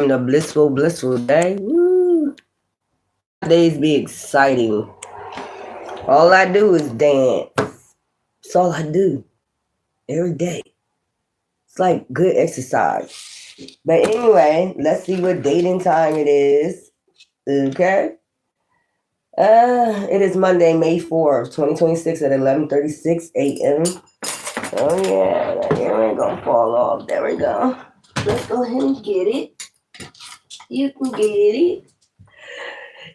The blissful day. Woo. Days be exciting. All I do is dance. That's all I do every day. It's like good exercise. But anyway, let's see what dating time it is. Okay. It is Monday, May 4th, 2026 at 11:36 a.m. Oh yeah, that hair ain't gonna fall off. There we go. Let's go ahead and get it. You can get it.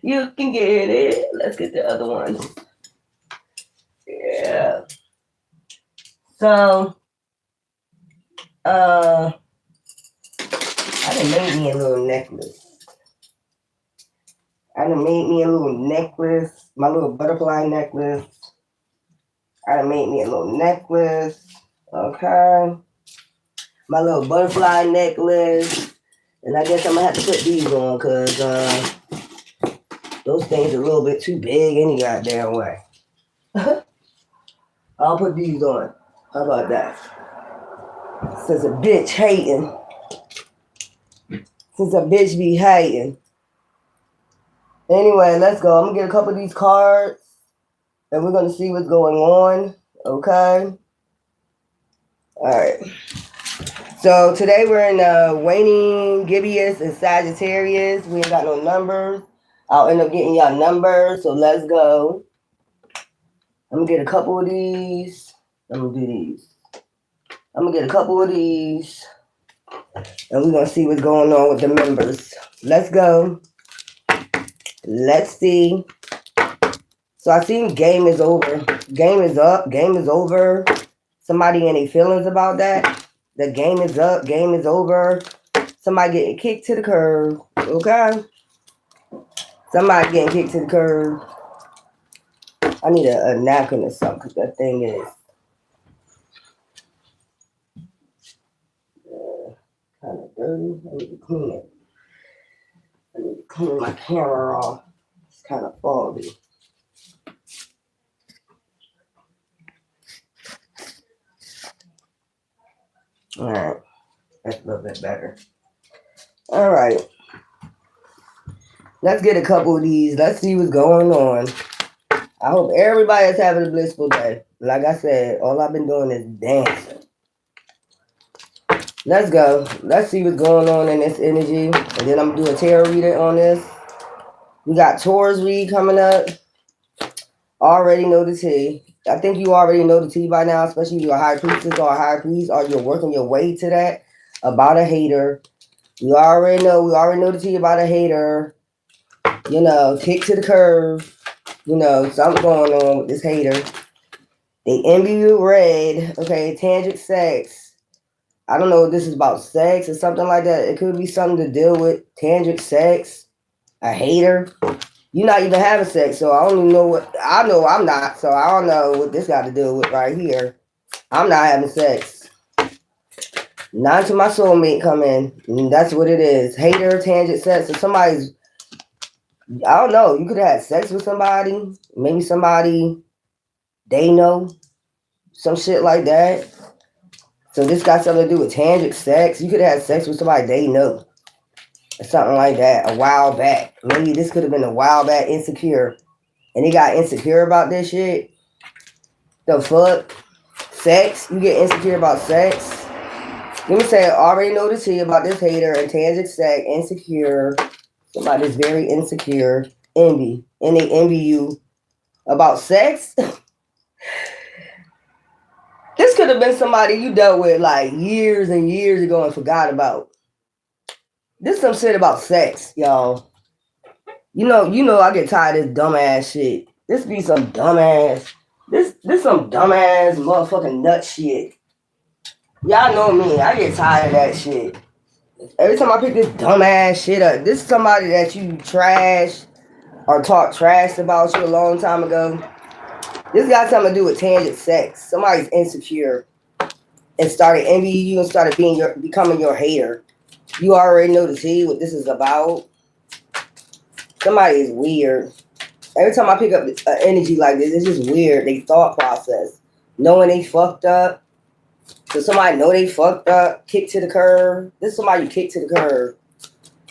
You can get it. Let's get the other one. Yeah. So, I done made me a little necklace. My little butterfly necklace. I done made me a little necklace. Okay. My little butterfly necklace. And I guess I'm gonna have to put these on because those things are a little bit too big any goddamn way. I'll put these on. How about that? Since a bitch hating. Since a bitch be hating. Anyway, let's go. I'm gonna get a couple of these cards and we're gonna see what's going on. Okay. Alright. So today we're in waning, Gibeus, and Sagittarius. We ain't got no numbers. I'll end up getting y'all numbers. So let's go. I'm gonna get a couple of these. I'm gonna do these. I'm gonna get a couple of these. And we're gonna see what's going on with the members. Let's go. Let's see. So I seen game is over. Game is up. Game is over. Somebody any feelings about that? The game is up. Game is over. Somebody getting kicked to the curb. Okay? Somebody getting kicked to the curb. I need a napkin or something because that thing is kind of dirty. I need to clean it. I need to clean my camera off. It's kind of foggy. All right. That's a little bit better. All right. Let's get a couple of these. Let's see what's going on. I hope everybody is having a blissful day. Like I said, all I've been doing is dancing. Let's go. Let's see what's going on in this energy. And then I'm going to do a tarot reading on this. We got Taurus read coming up. Already know the tea. I think you already know the tea by now, especially if you're a high priestess or a high priest, or you're working your way to that about a hater. We already know the tea about a hater. You know, kick to the curve. You know, something going on with this hater. They envy you red. Okay, tangic sex. I don't know if this is about sex or something like that. It could be something to deal with tangic sex. A hater. You're not even having sex, so I don't even know what. I know I'm not, so I don't know what this got to do with right here. I'm not having sex. Not until my soulmate come in. And that's what it is. Hater, tangent sex. So somebody's, I don't know. You could have had sex with somebody. Maybe somebody they know. Some shit like that. So this got something to do with tangent sex. You could have had sex with somebody they know. Or something like that. A while back. Maybe this could have been a while back insecure. And he got insecure about this shit. The fuck? Sex? You get insecure about sex? Let me say, I already know the tea about this hater and tangent sex, insecure. Somebody's very insecure. Envy. And they envy you about sex? This could have been somebody you dealt with like years and years ago and forgot about. This some shit about sex, y'all. You know I get tired of this dumbass shit. This be some dumbass. This some dumbass motherfucking nut shit. Y'all know me. I get tired of that shit. Every time I pick this dumbass shit up, this is somebody that you trash or talk trash about you a long time ago. This got something to do with tangent sex. Somebody's insecure and started envying you and started becoming your hater. You already know the tea, what this is about. Somebody is weird. Every time I pick up energy like this, it's just weird. They thought process. Knowing they fucked up. So somebody know they fucked up, kick to the curb. This is somebody you kick to the curb.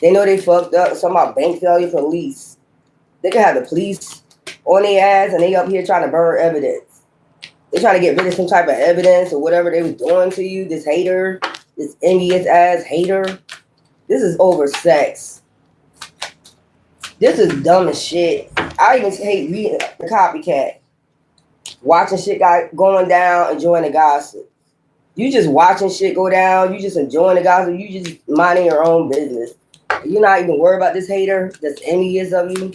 They know they fucked up. Something about bank failure, police. They can have the police on their ass and they up here trying to burn evidence. They're trying to get rid of some type of evidence or whatever they was doing to you. This hater, this envious ass hater. This is over sex. This is dumb as shit. I even hate reading the copycat. Watching shit going down, enjoying the gossip. You just watching shit go down. You just enjoying the gossip. You just minding your own business. You're not even worried about this hater that's envious of you.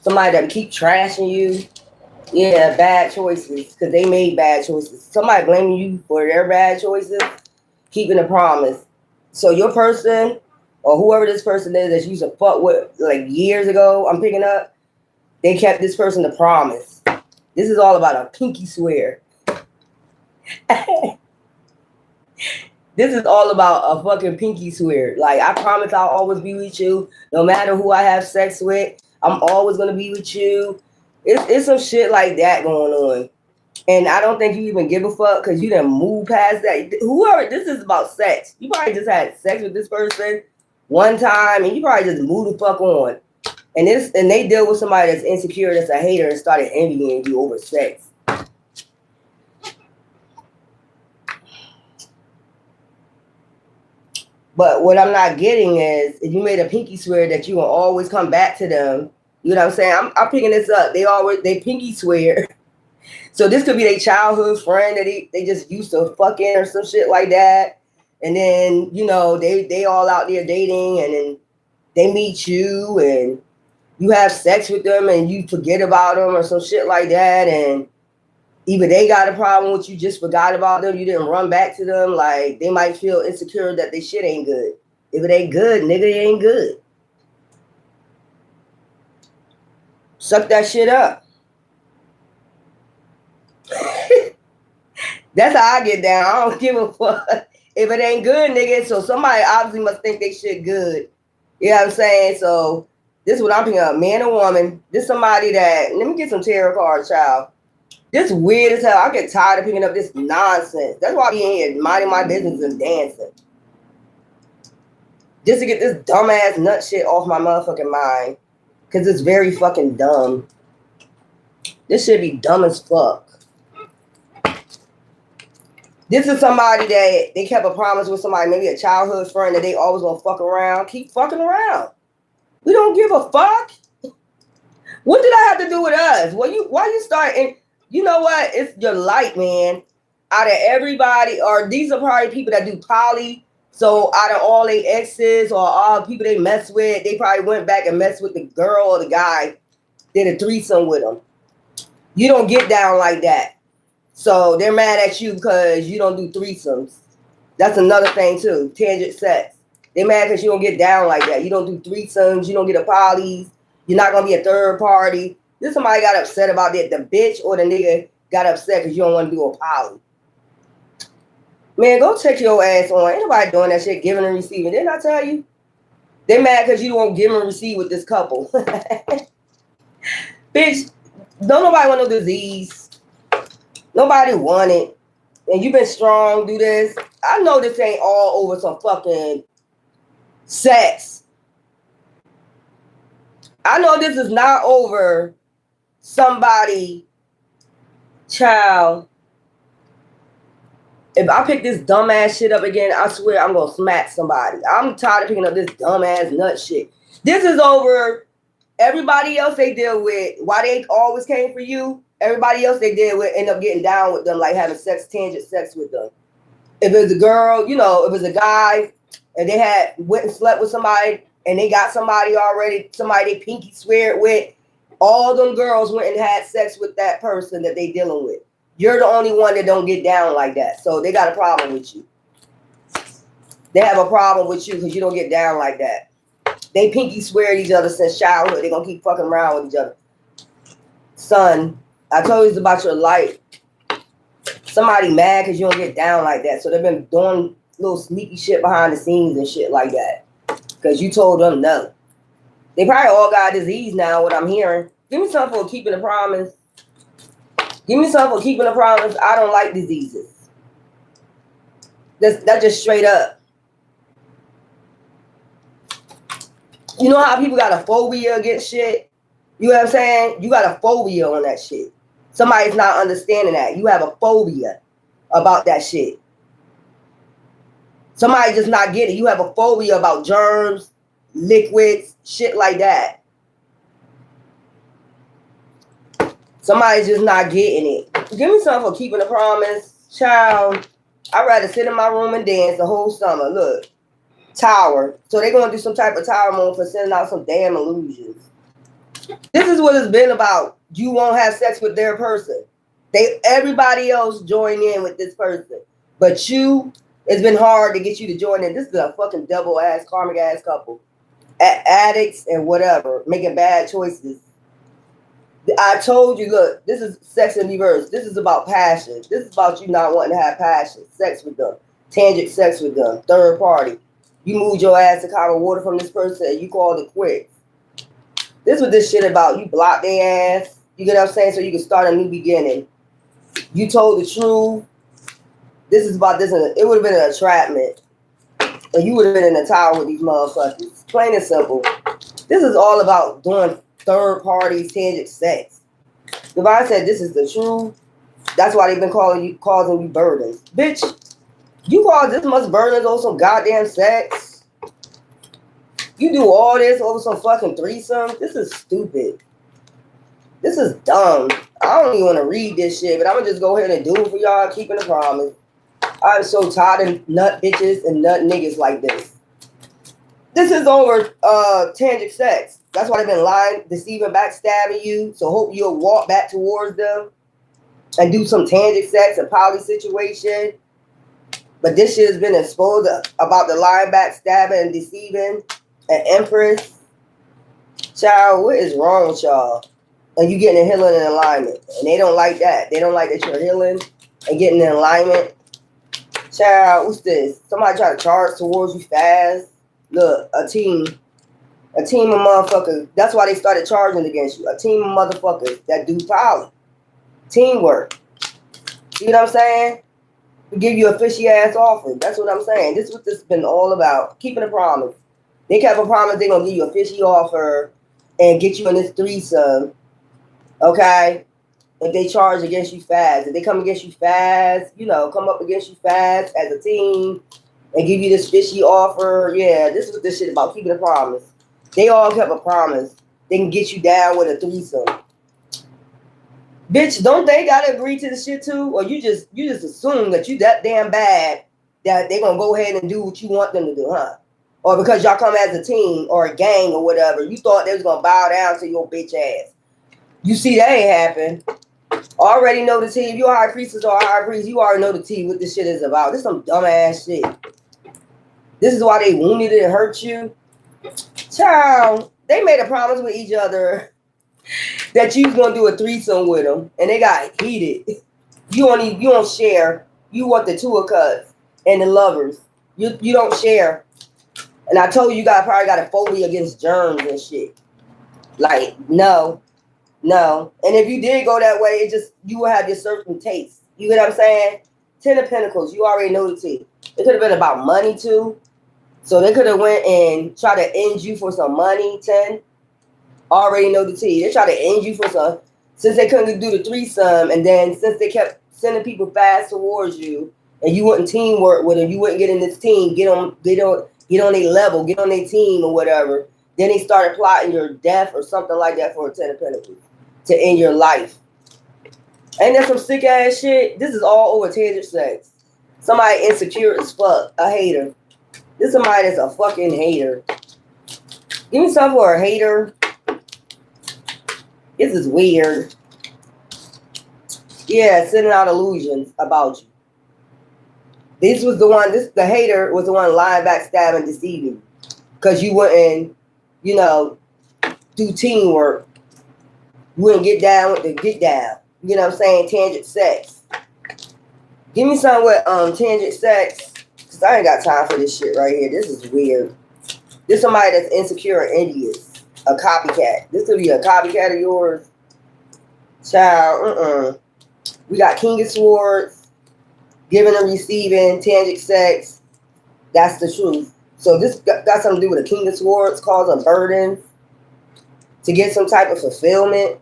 Somebody that keep trashing you. Yeah, bad choices because they made bad choices. Somebody blaming you for their bad choices, keeping a promise. So your person or whoever this person is that you used to fuck with like years ago, I'm picking up, they kept this person the promise. This is all about a pinky swear. This is all about a fucking pinky swear. Like, I promise I'll always be with you. No matter who I have sex with, I'm always going to be with you. It's some shit like that going on. And I don't think you even give a fuck because you done move past that. Whoever, this is about sex. You probably just had sex with this person one time and you probably just moved the fuck on. And they deal with somebody that's insecure, that's a hater, and started envying you over sex. But what I'm not getting is if you made a pinky swear that you will always come back to them. You know what I'm saying? I'm picking this up. They pinky swear. So this could be their childhood friend that they just used to fucking or some shit like that. And then, you know, they all out there dating and then they meet you and you have sex with them and you forget about them or some shit like that. And either they got a problem with you, just forgot about them, you didn't run back to them. Like, they might feel insecure that they shit ain't good. If it ain't good, nigga, it ain't good. Suck that shit up. That's how I get down. I don't give a fuck. If it ain't good, nigga, so somebody obviously must think they shit good. You know what I'm saying? So this is what I'm picking up. Man or woman. This somebody that, let me get some tarot cards, child. This weird as hell. I get tired of picking up this nonsense. That's why I be in here minding my business and dancing. Just to get this dumbass nut shit off my motherfucking mind. Because it's very fucking dumb. This should be dumb as fuck. This is somebody that they kept a promise with somebody, maybe a childhood friend that they always gonna fuck around. Keep fucking around. We don't give a fuck. What did I have to do with us? Why you starting? You know what? It's your light, man. Out of everybody, or these are probably people that do poly. So out of all their exes or all people they mess with, they probably went back and messed with the girl or the guy, did a threesome with them. You don't get down like that. So they're mad at you because you don't do threesomes. That's another thing too. Tangent sex. They're mad because you don't get down like that. You don't do threesomes. You don't get a polys. You're not going to be a third party. This somebody got upset about that. The bitch or the nigga got upset because you don't want to do a poly. Man, go check your ass on. Ain't nobody doing that shit, giving and receiving. Didn't I tell you? They mad because you won't give and receive with this couple. Bitch, don't nobody want no disease. Nobody want it. And you been strong, do this. I know this ain't all over some fucking sex. I know this is not over somebody, child. If I pick this dumbass shit up again, I swear I'm going to smack somebody. I'm tired of picking up this dumbass nut shit. This is over everybody else they deal with. Why they always came for you, everybody else they deal with end up getting down with them, like having tangent sex with them. If it's a girl, you know, if it's a guy, and they went and slept with somebody, and they got somebody already, somebody they pinky swear with, all them girls went and had sex with that person that they dealing with. You're the only one that don't get down like that. So they got a problem with you. They have a problem with you because you don't get down like that. They pinky swear at each other since childhood. They're going to keep fucking around with each other. Son, I told you it's about your life. Somebody mad because you don't get down like that. So they've been doing little sneaky shit behind the scenes and shit like that. Because you told them no. They probably all got disease now, what I'm hearing. Give me something for keeping a promise. Give me something for keeping a promise. I don't like diseases. That's just straight up. You know how people got a phobia against shit? You know what I'm saying? You got a phobia on that shit. Somebody's not understanding that. You have a phobia about that shit. Somebody just not getting it. You have a phobia about germs, liquids, shit like that. Somebody's just not getting it. Give me something for keeping a promise. Child, I'd rather sit in my room and dance the whole summer. Look, tower. So they're going to do some type of tower moment for sending out some damn illusions. This is what it's been about. You won't have sex with their person. Everybody else join in with this person. But you, it's been hard to get you to join in. This is a fucking double ass, karmic ass couple. Addicts and whatever, making bad choices. I told you, look, this is sex in reverse. This is about passion. This is about you not wanting to have passion, sex with them, tangent sex with them, third party. You moved your ass to common water from this person and you called it quits. This is what this shit about. You block their ass. You get what I'm saying? So you can start a new beginning. You told the truth. This is about this. It would have been an entrapment. And you would have been in the tower with these motherfuckers. Plain and simple. This is all about doing third party tangent sex. Divine said this is the truth. That's why they've been causing you burdens. Bitch, you cause this much burdens over some goddamn sex. You do all this over some fucking threesome. This is stupid. This is dumb. I don't even want to read this shit, but I'm gonna just go ahead and do it for y'all, keeping the promise. I'm so tired of nut bitches and nut niggas like this. This is over tangent sex. That's why they've been lying, deceiving, backstabbing you. So hope you'll walk back towards them and do some tangent sex, a poly situation. But this shit has been exposed about the lying, backstabbing, and deceiving. An empress. Child, what is wrong with y'all? And you getting in healing and alignment. And they don't like that. They don't like that you're healing and getting in alignment. Child, what's this? Somebody try to charge towards you fast. Look, a team of motherfuckers. That's why they started charging against you. A team of motherfuckers that do poly. Teamwork. See what I'm saying? To give you a fishy ass offer. That's what I'm saying. This is what this has been all about. Keeping a promise. They kept a promise they're going to give you a fishy offer and get you in this threesome. Okay? If they charge against you fast. If they come against you fast, come up against you fast as a team and give you this fishy offer. Yeah, this is what this shit about, keeping a promise. They all kept a promise. They can get you down with a threesome. Bitch, don't they gotta agree to the shit too? Or you just assume that you that damn bad that they gonna go ahead and do what you want them to do, huh? Or because y'all come as a team or a gang or whatever, you thought they was gonna bow down to your bitch ass. You see that ain't happen. Already know the tea. If you're a high priestess or a high priest, you already know the tea what this shit is about. This is some dumbass shit. This is why they wounded and hurt you. Child, they made a promise with each other that you was gonna do a threesome with them, and they got heated. You don't share. You want the two of cups and the lovers. You don't share. And I told you, probably got a phobia against germs and shit. Like, no. And if you did go that way, you will have your certain taste. You get what I'm saying? 10 of Pentacles, you already know the tea. It could have been about money too. So they could have went and tried to end you for some money, 10. Already know the tea. They tried to end you for some, since they couldn't do the threesome, and then since they kept sending people fast towards you, and you wouldn't teamwork with them, you wouldn't get in this team, get on their level, get on their team or whatever. Then they started plotting your death or something like that for a 10 of Pentacles to end your life. Ain't that some sick ass shit? This is all over tangent sex. Somebody insecure as fuck, a hater. This is somebody that's a fucking hater. Give me something for a hater. This is weird. Yeah, sending out illusions about you. The hater was the one lying, backstabbing, deceiving. Because you wouldn't, do teamwork. You wouldn't get down with the get down. You know what I'm saying? Tangent sex. Give me something with tangent sex. Because I ain't got time for this shit right here. This is weird. This is somebody that's insecure and envious. A copycat. This could be a copycat of yours. Child, We got King of Swords. Giving and receiving. Tangent sex. That's the truth. So this got something to do with a King of Swords, causing burdens to get some type of fulfillment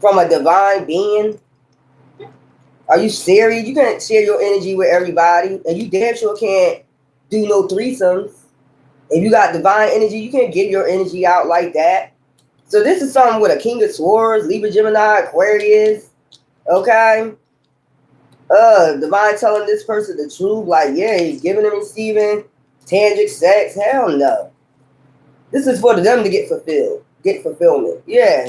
from a divine being. Are you serious? You can't share your energy with everybody, and you damn sure can't do no threesomes. If you got divine energy, you can't give your energy out like that. So this is something with a King of Swords, Libra, Gemini, Aquarius. Okay. Divine telling this person the truth, like, yeah, he's giving and receiving tangic sex. Hell no. This is for them to get fulfilled, get fulfillment. Yeah.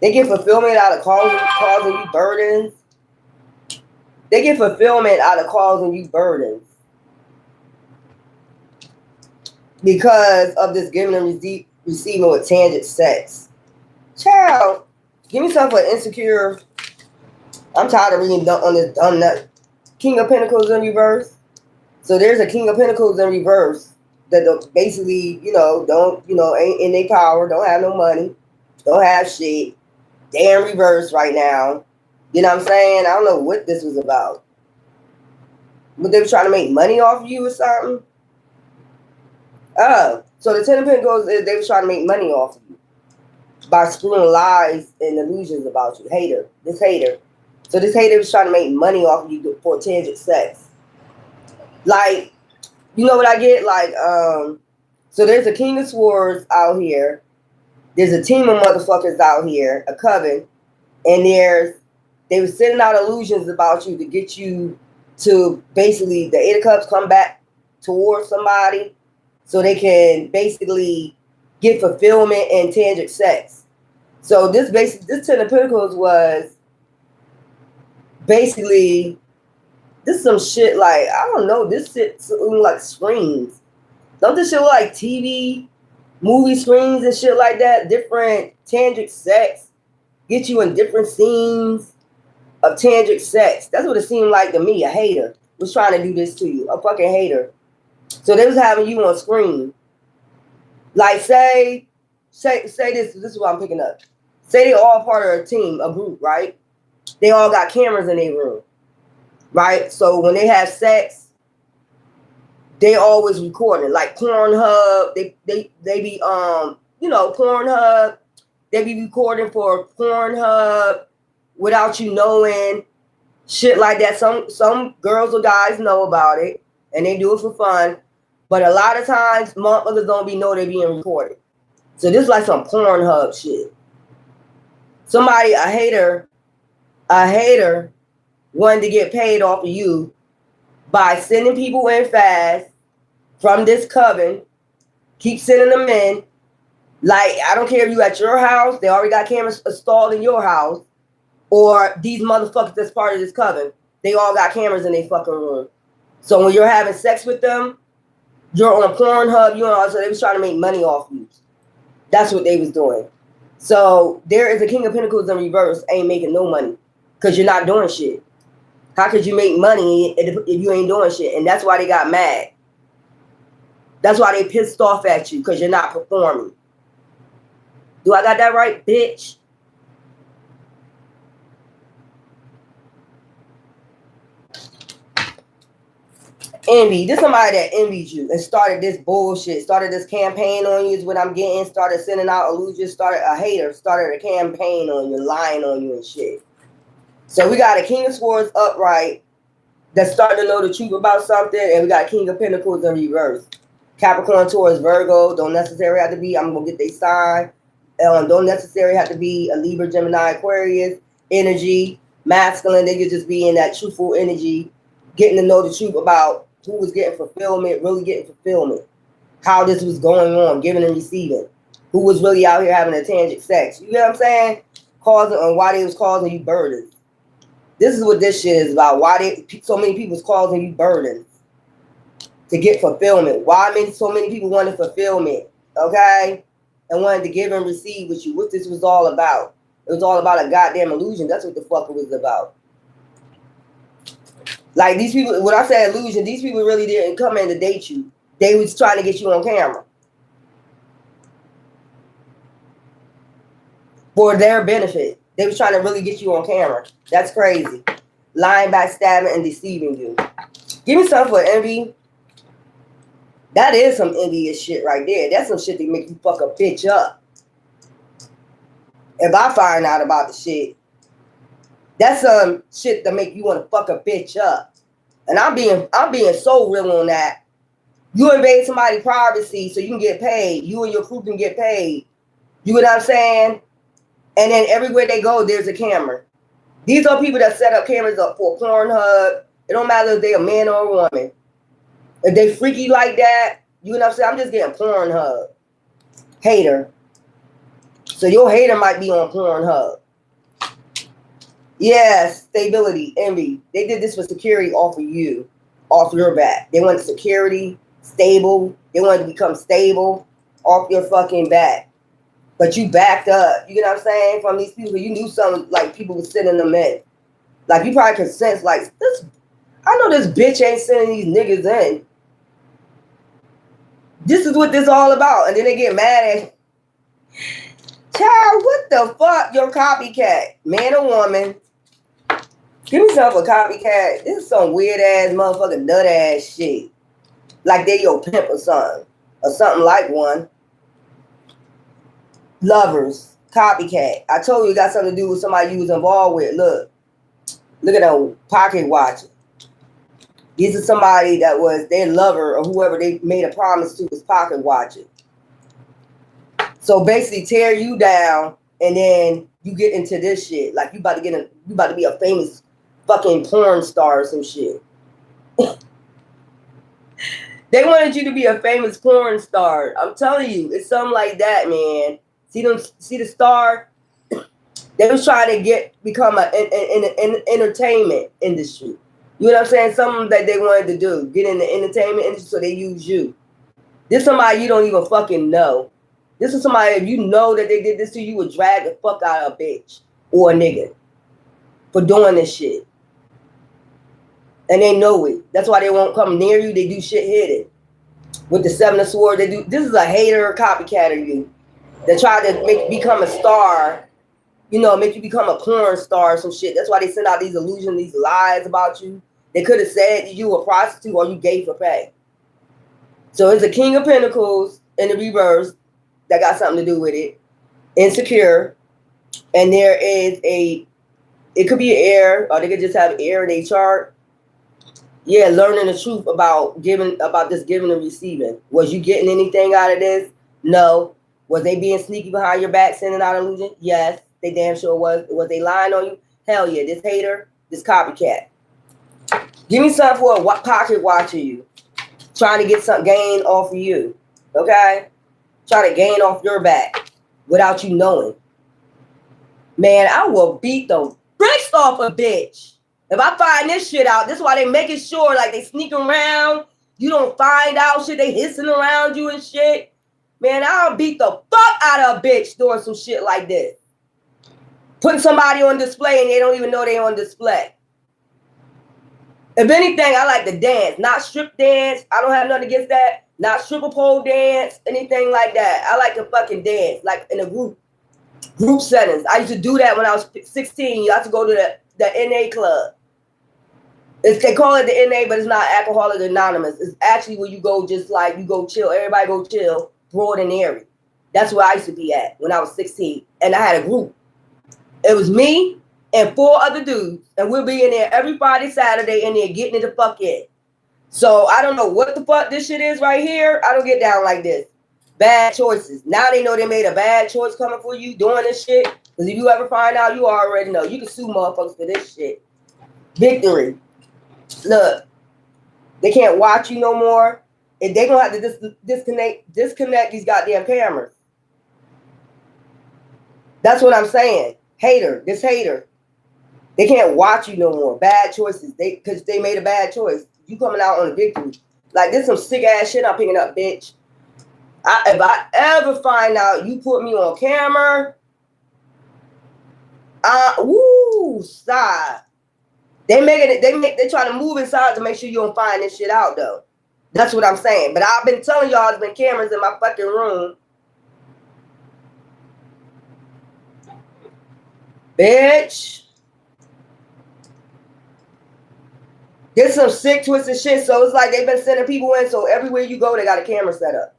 They get fulfillment out of causing you burdens. They get fulfillment out of causing you burdens because of this giving and receiving with tangent sex. Child, give me something for insecure. I'm tired of reading on this dumb nut. King of Pentacles in reverse. So there's a King of Pentacles in reverse that basically, don't, ain't in their power, don't have no money, don't have shit. They're in reverse right now. You know what I'm saying? I don't know what this was about. But they were trying to make money off of you or something? So the Ten of Pentacles is they were trying to make money off of you by spewing lies and illusions about you. Hater. This hater. So this hater was trying to make money off of you for tangent sex. Like, you know what I get? Like, so there's a King of Swords out here. There's a team of motherfuckers out here, a coven, and they were sending out illusions about you to get you to basically the Eight of Cups come back towards somebody so they can basically get fulfillment and tangent sex. So this Ten of Pentacles was basically this some shit like, I don't know, this shit like screens. Don't this shit look like TV, movie screens and shit like that? Different tangent sex. Get you in different scenes of tangent sex. That's what it seemed like to me. A hater was trying to do this to you. A fucking hater. So they was having you on screen. Like say this is what I'm picking up. Say they all part of a team, a group, right? They all got cameras in their room. Right? So when they have sex, they always recording. Like Pornhub, they be Pornhub, they be recording for Pornhub without you knowing, shit like that. Some girls or guys know about it and they do it for fun, but a lot of times motherfuckers don't know they being recorded. So this is like some Pornhub shit. Somebody, a hater wanted to get paid off of you by sending people in fast from this coven, keep sending them in. Like, I don't care if you at your house, they already got cameras installed in your house, or these motherfuckers that's part of this coven, they all got cameras in their fucking room. So when you're having sex with them, you're on Pornhub, so they was trying to make money off you. That's what they was doing. So there is a King of Pentacles in reverse, ain't making no money because you're not doing shit. How could you make money if you ain't doing shit? And that's why they got mad. That's why they pissed off at you, because you're not performing. Do I got that right, bitch? Envy. This somebody that envies you and started this bullshit, started this campaign on you is what I'm getting, started sending out illusions, started a hater, started a campaign on you, lying on you and shit. So we got a King of Swords upright that's starting to know the truth about something, and we got King of Pentacles in reverse. Capricorn, Taurus, Virgo, don't necessarily have to be, I'm going to get they sign. Don't necessarily have to be a Libra, Gemini, Aquarius energy, masculine. They could just be in that truthful energy, getting to know the truth about who was getting fulfillment, really getting fulfillment, how this was going on, giving and receiving, who was really out here having a tangent sex. You know what I'm saying? Why they was causing you burdens. This is what this shit is about. Why so many people was causing you burdens to get fulfillment. Why so many people wanted fulfillment, okay? And wanted to give and receive with you. What this was all about. It was all about a goddamn illusion. That's what the fuck it was about. Like these people, when I say illusion, these people really didn't come in to date you. They was trying to get you on camera. For their benefit. They was trying to really get you on camera. That's crazy. Lying, backstabbing, and deceiving you. Give me something for envy. That is some envious shit right there. That's some shit that make you fuck a bitch up. If I find out about the shit, that's some shit that make you want to fuck a bitch up. And I'm being so real on that. You invade somebody's privacy so you can get paid. You and your crew can get paid. You know what I'm saying? And then everywhere they go, there's a camera. These are people that set up cameras up for Pornhub. It don't matter if they're a man or a woman. If they freaky like that, you know what I'm saying? I'm just getting Pornhub. Hater. So your hater might be on Pornhub. Yes, stability, envy. They did this for security off of you, off your back. They wanted security, stable. They wanted to become stable off your fucking back. But you backed up, you know what I'm saying, from these people. You knew something, like people were sending them in. Like you probably could sense, like, this, I know this bitch ain't sending these niggas in. This is what this all about. And then they get mad at you. Child, what the fuck? Your copycat. Man or woman. Give me something for copycat. This is some weird ass motherfucking nut ass shit. Like they your pimp or something. Or something like one. Lovers. Copycat. I told you it got something to do with somebody you was involved with. Look at that pocket watching. These are somebody that was their lover or whoever they made a promise to was pocket watching. So basically tear you down and then you get into this shit. Like you about to be a famous fucking porn star or some shit. They wanted you to be a famous porn star. I'm telling you, it's something like that, man. See the star? They was trying to become an entertainment industry. You know what I'm saying? Something that they wanted to do. Get in the entertainment industry, so they use you. This is somebody you don't even fucking know. This is somebody, if you know that they did this to you, would drag the fuck out of a bitch or a nigga for doing this shit. And they know it. That's why they won't come near you. They do shit hidden. With the Seven of Swords, they do. This is a hater, copycat of you. They try to make you become a star. You know, make you become a porn star or some shit. That's why they send out these illusions, these lies about you. They could have said you a prostitute or you gay for pay. So it's a King of Pentacles in the reverse that got something to do with it. Insecure. And there is it could be an air, or they could just have air in a chart. Yeah, learning the truth about this giving and receiving. Was you getting anything out of this? No. Was they being sneaky behind your back, sending out illusion? Yes, they damn sure was. Was they lying on you? Hell yeah, this hater, this copycat. Give me something for a pocket watching you. Trying to get some gain off of you. Okay? Trying to gain off your back without you knowing. Man, I will beat the bricks off a bitch. If I find this shit out, this is why they making sure, like, they sneak around. You don't find out shit. They hissing around you and shit. Man, I'll beat the fuck out of a bitch doing some shit like this. Putting somebody on display and they don't even know they're on display. If anything, I like to dance, not strip dance. I don't have nothing against that. Not stripper pole dance, anything like that. I like to fucking dance, like in a group settings. I used to do that when I was 16. You have to go to the NA club. They call it the NA, but it's not Alcoholic Anonymous. It's actually where you go, just like you go chill. Everybody go chill, broad and airy. That's where I used to be at when I was 16. And I had a group. It was me and 4 other dudes. And we'll be in there every Friday, Saturday, in there getting it the fuck in. So I don't know what the fuck this shit is right here. I don't get down like this. Bad choices. Now they know they made a bad choice coming for you doing this shit. Because if you ever find out, you already know. You can sue motherfuckers for this shit. Victory. Look, they can't watch you no more. And they gonna have to disconnect these goddamn cameras. That's what I'm saying. Hater, this hater. They can't watch you no more. Bad choices. Because they made a bad choice. You coming out on a victory. Like, this some sick ass shit I'm picking up, bitch. If I ever find out you put me on camera, stop. They try to move inside to make sure you don't find this shit out, though. That's what I'm saying. But I've been telling y'all there's been cameras in my fucking room. Bitch. There's some sick, twisted shit. So it's like they've been sending people in. So everywhere you go, they got a camera set up.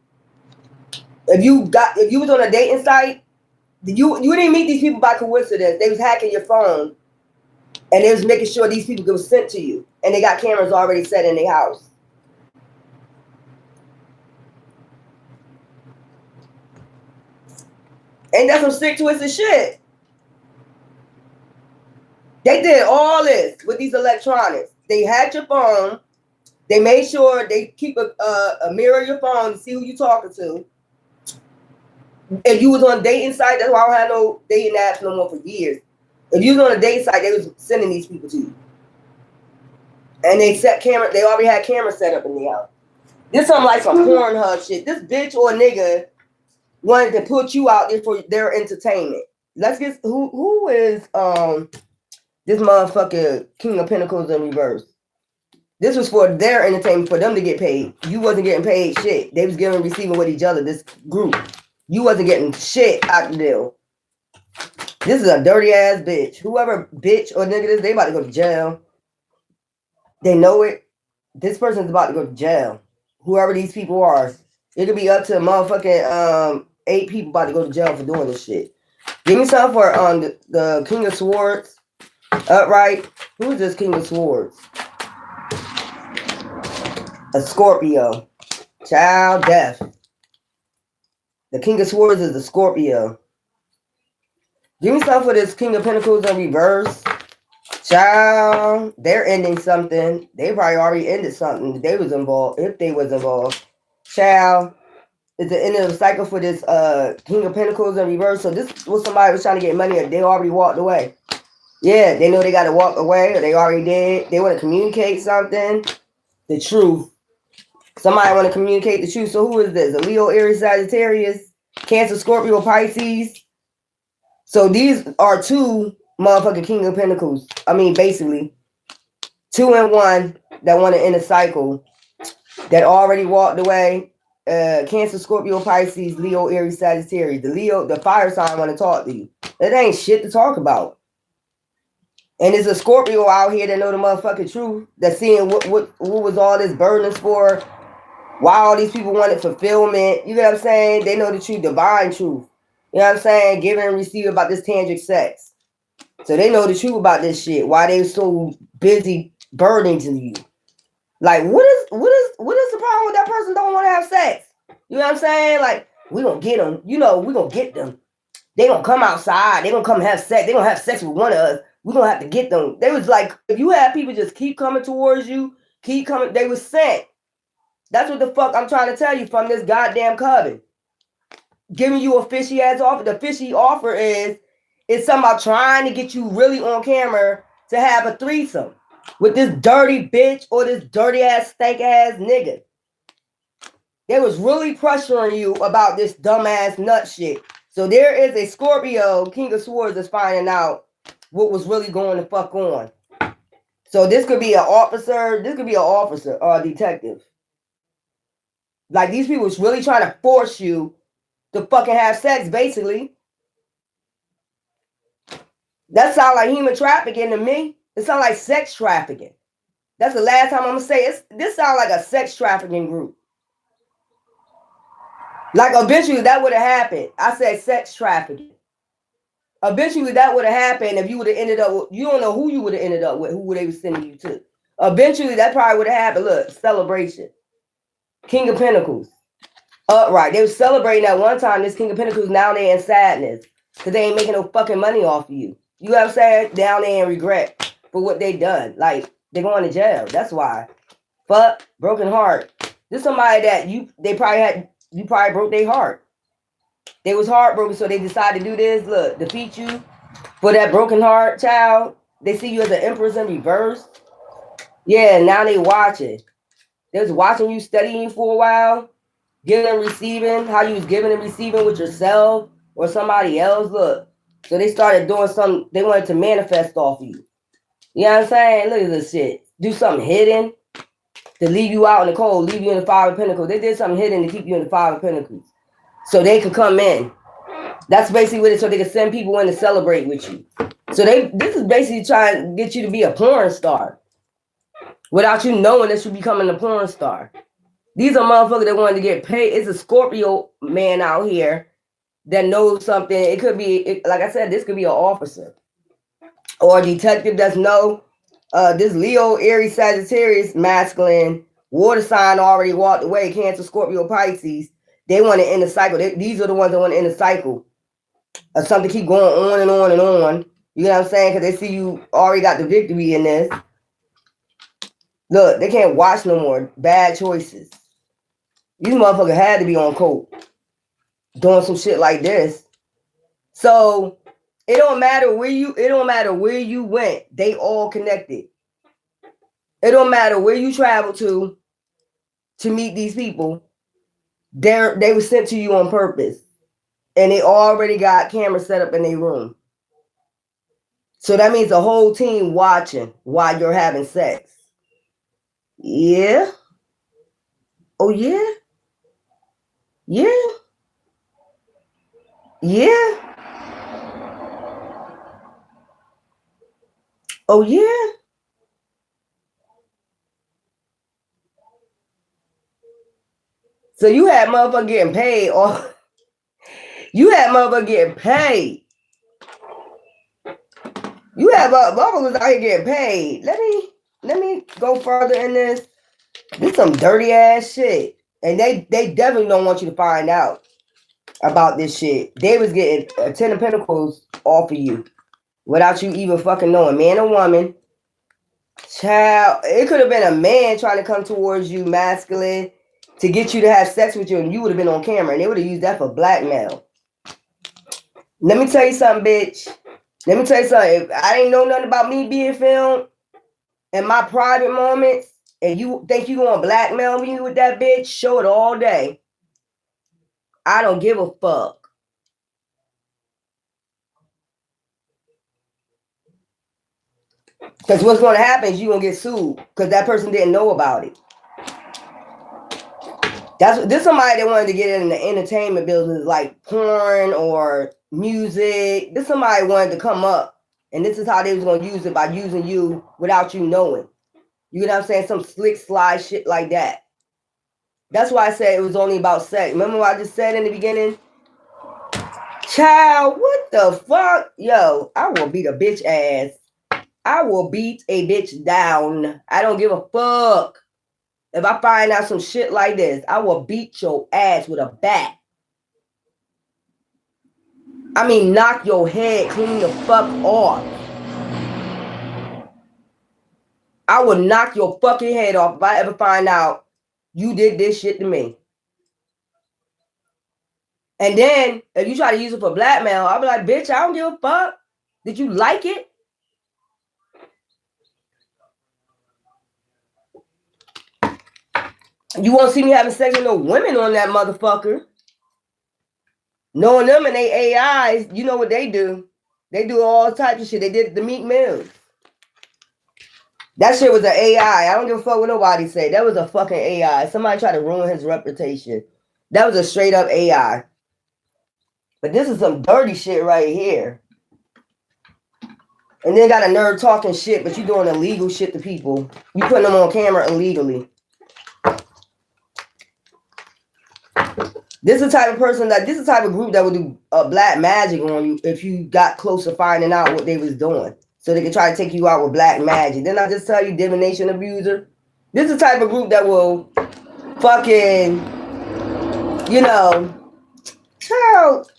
If you was on a dating site, you didn't meet these people by coincidence. They was hacking your phone, and they was making sure these people get sent to you, and they got cameras already set in their house. Ain't that some sick, twisted shit? They did all this with these electronics. They had your phone. They made sure they keep a mirror of your phone to see who you talking to. If you was on a dating site, that's why I don't have no dating apps no more for years. If you was on a dating site, they was sending these people to you. And they already had cameras set up in the house. This something like some Pornhub shit. This bitch or nigga wanted to put you out there for their entertainment. Let's get who is this motherfucker King of Pentacles in reverse. This was for their entertainment, for them to get paid. You wasn't getting paid shit. They was giving and receiving with each other, this group. You wasn't getting shit out the deal. This is a dirty ass bitch. Whoever bitch or nigga this, they about to go to jail. They know it. This person's about to go to jail. Whoever these people are. It could be up to motherfucking 8 people about to go to jail for doing this shit. Give me something for the King of Swords. Upright. Who is this King of Swords? A Scorpio. Child, death. The King of Swords is the Scorpio. Give me something for this King of Pentacles in reverse. Child, they're ending something. They probably already ended something. If they was involved. Child, it's the end of the cycle for this King of Pentacles in reverse. So this was somebody was trying to get money and they already walked away. Yeah, they know they got to walk away or they already did. They want to communicate something. The truth. Somebody want to communicate the truth. So who is this? A Leo, Aries, Sagittarius, Cancer, Scorpio, Pisces. So these are 2 motherfucking King of Pentacles. I mean, basically, 2 and 1 that want to end a cycle that already walked away. Cancer, Scorpio, Pisces, Leo, Aries, Sagittarius. The fire sign want to talk to you. It ain't shit to talk about. And there's a Scorpio out here that know the motherfucking truth. That's seeing what was all this burdens for. Why all these people wanted fulfillment. You know what I'm saying? They know the truth, divine truth. You know what I'm saying? Giving and receiving about this tantric sex. So they know the truth about this shit. Why they so busy burdening to you. Like, what is the problem with that person don't want to have sex? You know what I'm saying? Like, we gonna get them. You know, we gonna get them. They gonna come outside. They gonna come have sex. They gonna have sex with one of us. We gonna have to get them. They was like, if you had people just keep coming towards you, keep coming, they was sent. That's what the fuck I'm trying to tell you from this goddamn coven. Giving you a fishy ass offer. The fishy offer is something about trying to get you really on camera to have a threesome with this dirty bitch or this dirty ass stank ass nigga. They was really pressuring you about this dumbass nut shit. So there is a Scorpio, King of Swords, that's finding out what was really going to fuck on. So this could be an officer. This could be an officer or a detective. Like, these people was really trying to force you to fucking have sex, basically. That sounds like human trafficking to me. It sounds like sex trafficking. That's the last time I'm going to say it. This sounds like a sex trafficking group. Like, eventually that would have happened. I said sex trafficking. Eventually that would have happened if you would have ended up with, you don't know who you would have ended up with, who they were sending you to. Eventually that probably would have happened. Look, celebration. King of Pentacles. Upright. They were celebrating at one time, this King of Pentacles. Now they're in sadness. Because they ain't making no fucking money off of you. You know what I'm saying? Down there in regret for what they done. Like, they're going to jail. That's why. Fuck. Broken heart. This somebody that you probably broke their heart. They was heartbroken, so they decided to do this. Look, defeat you for that broken heart, child. They see you as an empress in reverse. Yeah, now they watching. They was watching you, studying you for a while, giving and receiving, how you was giving and receiving with yourself or somebody else. Look, so they started doing something. They wanted to manifest off you. You know what I'm saying? Look at this shit. Do something hidden to leave you out in the cold, leave you in the Five of Pentacles. They did something hidden to keep you in the Five of Pentacles, so they could come in. That's basically what it is, so they could send people in to celebrate with you. So this is basically trying to get you to be a porn star. without you knowing that you're becoming a porn star. These are motherfuckers that wanted to get paid. It's a Scorpio man out here that knows something. It could be, like I said, this could be an officer or a detective that's this Leo, Aries, Sagittarius, masculine, water sign already walked away, Cancer, Scorpio, Pisces. They want to end the cycle. These are the ones that want to end the cycle of something keep going on and on and on. You know what I'm saying? Because they see you already got the victory in this. Look, they can't watch no more. Bad choices. These motherfuckers had to be on coke doing some shit like this. So it don't matter where you went. They all connected. It don't matter where you travel to meet these people. They were sent to you on purpose. And they already got cameras set up in their room. So that means the whole team watching while you're having sex. Yeah. Oh yeah. Yeah. Yeah. Oh yeah. So you had motherfucker getting paid, or you had motherfucker getting paid. You have motherfuckers out here getting paid. Let me go further in this. This some dirty ass shit, and they definitely don't want you to find out about this shit. They was getting a 10 of Pentacles off of you without you even fucking knowing. Man or woman, child. It could have been a man trying to come towards you, masculine, to get you to have sex with you, and you would have been on camera, and they would have used that for blackmail. Let me tell you something, bitch. Let me tell you something. If I didn't know nothing about me being filmed in my private moments, and you think you gonna blackmail me with that bitch, show it all day. I don't give a fuck. Because what's going to happen is you're going to get sued because that person didn't know about it. This somebody that wanted to get in the entertainment business like porn or music. This somebody wanted to come up, and this is how they was going to use it, by using you without you knowing. You know what I'm saying? Some slick slide shit like that. That's why I said it was only about sex. Remember what I just said in the beginning? Child, what the fuck? Yo, I will beat a bitch ass. I will beat a bitch down. I don't give a fuck. If I find out some shit like this, I will beat your ass with a bat. I mean, knock your head clean the fuck off. I will knock your fucking head off if I ever find out you did this shit to me. And then, if you try to use it for blackmail, I'll be like, bitch, I don't give a fuck. Did you like it? You won't see me having sex with no women on that motherfucker. Knowing them and they AIs, you know what they do. They do all types of shit. They did it to Meek Mills. That shit was an AI. I don't give a fuck what nobody say. That was a fucking AI. Somebody tried to ruin his reputation. That was a straight up AI. But this is some dirty shit right here. And then got a nerd talking shit, but you doing illegal shit to people. You putting them on camera illegally. This is the type of person this is the type of group that would do black magic on you if you got close to finding out what they was doing. So they could try to take you out with black magic. Didn't I just tell you, divination abuser? This is the type of group that will fucking, you know, child,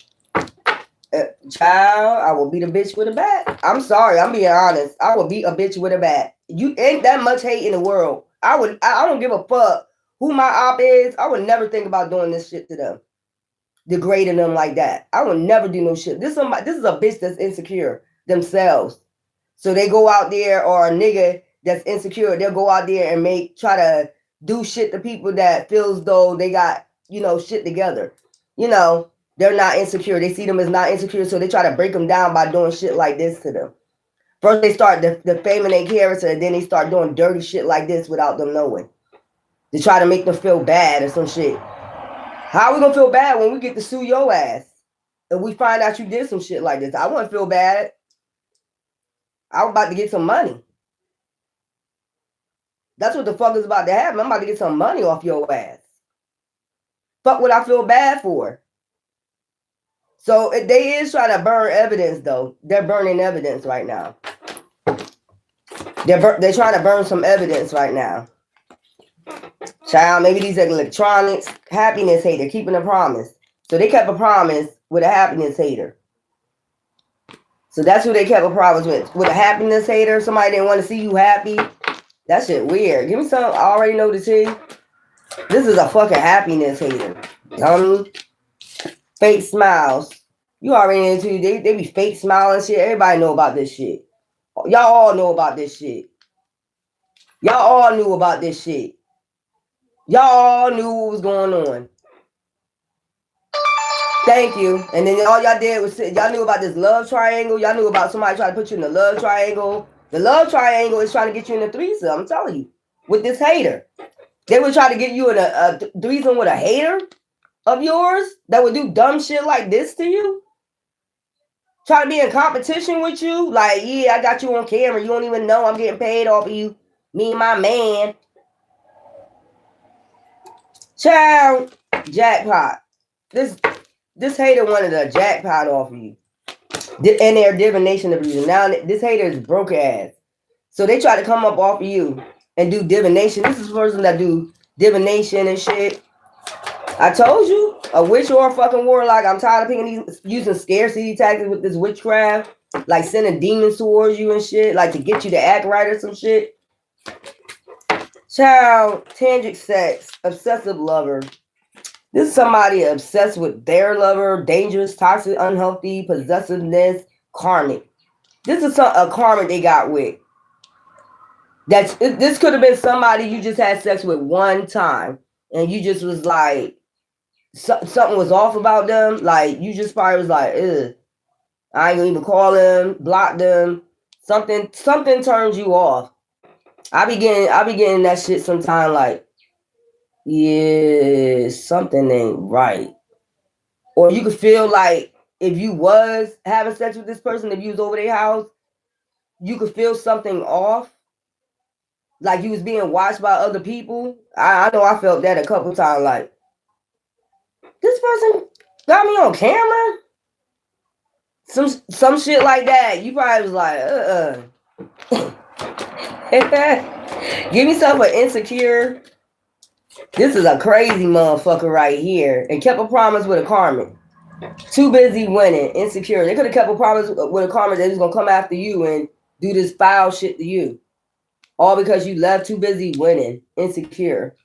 I will beat a bitch with a bat. I'm sorry, I'm being honest. I will beat a bitch with a bat. You ain't that much hate in the world. I don't give a fuck who my op is. I would never think about doing this shit to them, degrading them like that. I would never do no shit. This is a bitch that's insecure themselves. So they go out there, or a nigga that's insecure, they'll go out there and try to do shit to people that feels though they got, shit together. They're not insecure. They see them as not insecure, so they try to break them down by doing shit like this to them. First they start defaming their character, and then they start doing dirty shit like this without them knowing. They try to make them feel bad or some shit. How are we gonna feel bad when we get to sue your ass? If we find out you did some shit like this? I wouldn't feel bad. I was about to get some money. That's what the fuck is about to happen. I'm about to get some money off your ass. Fuck what I feel bad for. So they is trying to burn evidence, though. They're burning evidence right now. They're trying to burn some evidence right now. Child, maybe these are electronics. Happiness hater, keeping a promise. So they kept a promise with a happiness hater. So that's who they kept a promise with a happiness hater. Somebody didn't want to see you happy. That shit weird. Give me some. I already know the tea. This is a fucking happiness hater. Dummy. Fake smiles. You already into they be fake smiling shit. Everybody know about this shit. Y'all all know about this shit. Y'all all knew about this shit. Y'all all knew what was going on. Thank you. And then all y'all did was y'all knew about this love triangle. Y'all knew about somebody trying to put you in the love triangle. The love triangle is trying to get you in a threesome. I'm telling you. With this hater. They would try to get you in a threesome with a hater of yours that would do dumb shit like this to you. Try to be in competition with you. Like, yeah, I got you on camera. You don't even know I'm getting paid off of you. Me and my man. Child, jackpot. This hater wanted a jackpot off of you. And their divination of you. Now, this hater is broke ass. So they try to come up off of you and do divination. This is the person that do divination and shit. I told you, a witch or a fucking warlock. I'm tired of picking using scarcity tactics with this witchcraft. Like sending demons towards you and shit. Like to get you to act right or some shit. Child, tantric sex, obsessive lover. This is somebody obsessed with their lover, dangerous, toxic, unhealthy, possessiveness, karmic. This is a karmic they got with. This could have been somebody you just had sex with one time. And you just was like, something was off about them. Like, you just probably was like, ugh. I ain't gonna even call them, block them. Something turns you off. I be getting that shit sometime like, yeah, something ain't right. Or you could feel like if you was having sex with this person, if you was over their house, you could feel something off. Like you was being watched by other people. I know I felt that a couple times. Like, this person got me on camera? Some shit like that. You probably was like, Give me something for insecure. This is a crazy motherfucker right here. And kept a promise with a karmic. Too busy winning, insecure. They could have kept a promise with a karmic that was gonna come after you and do this foul shit to you. All because you left too busy winning, insecure.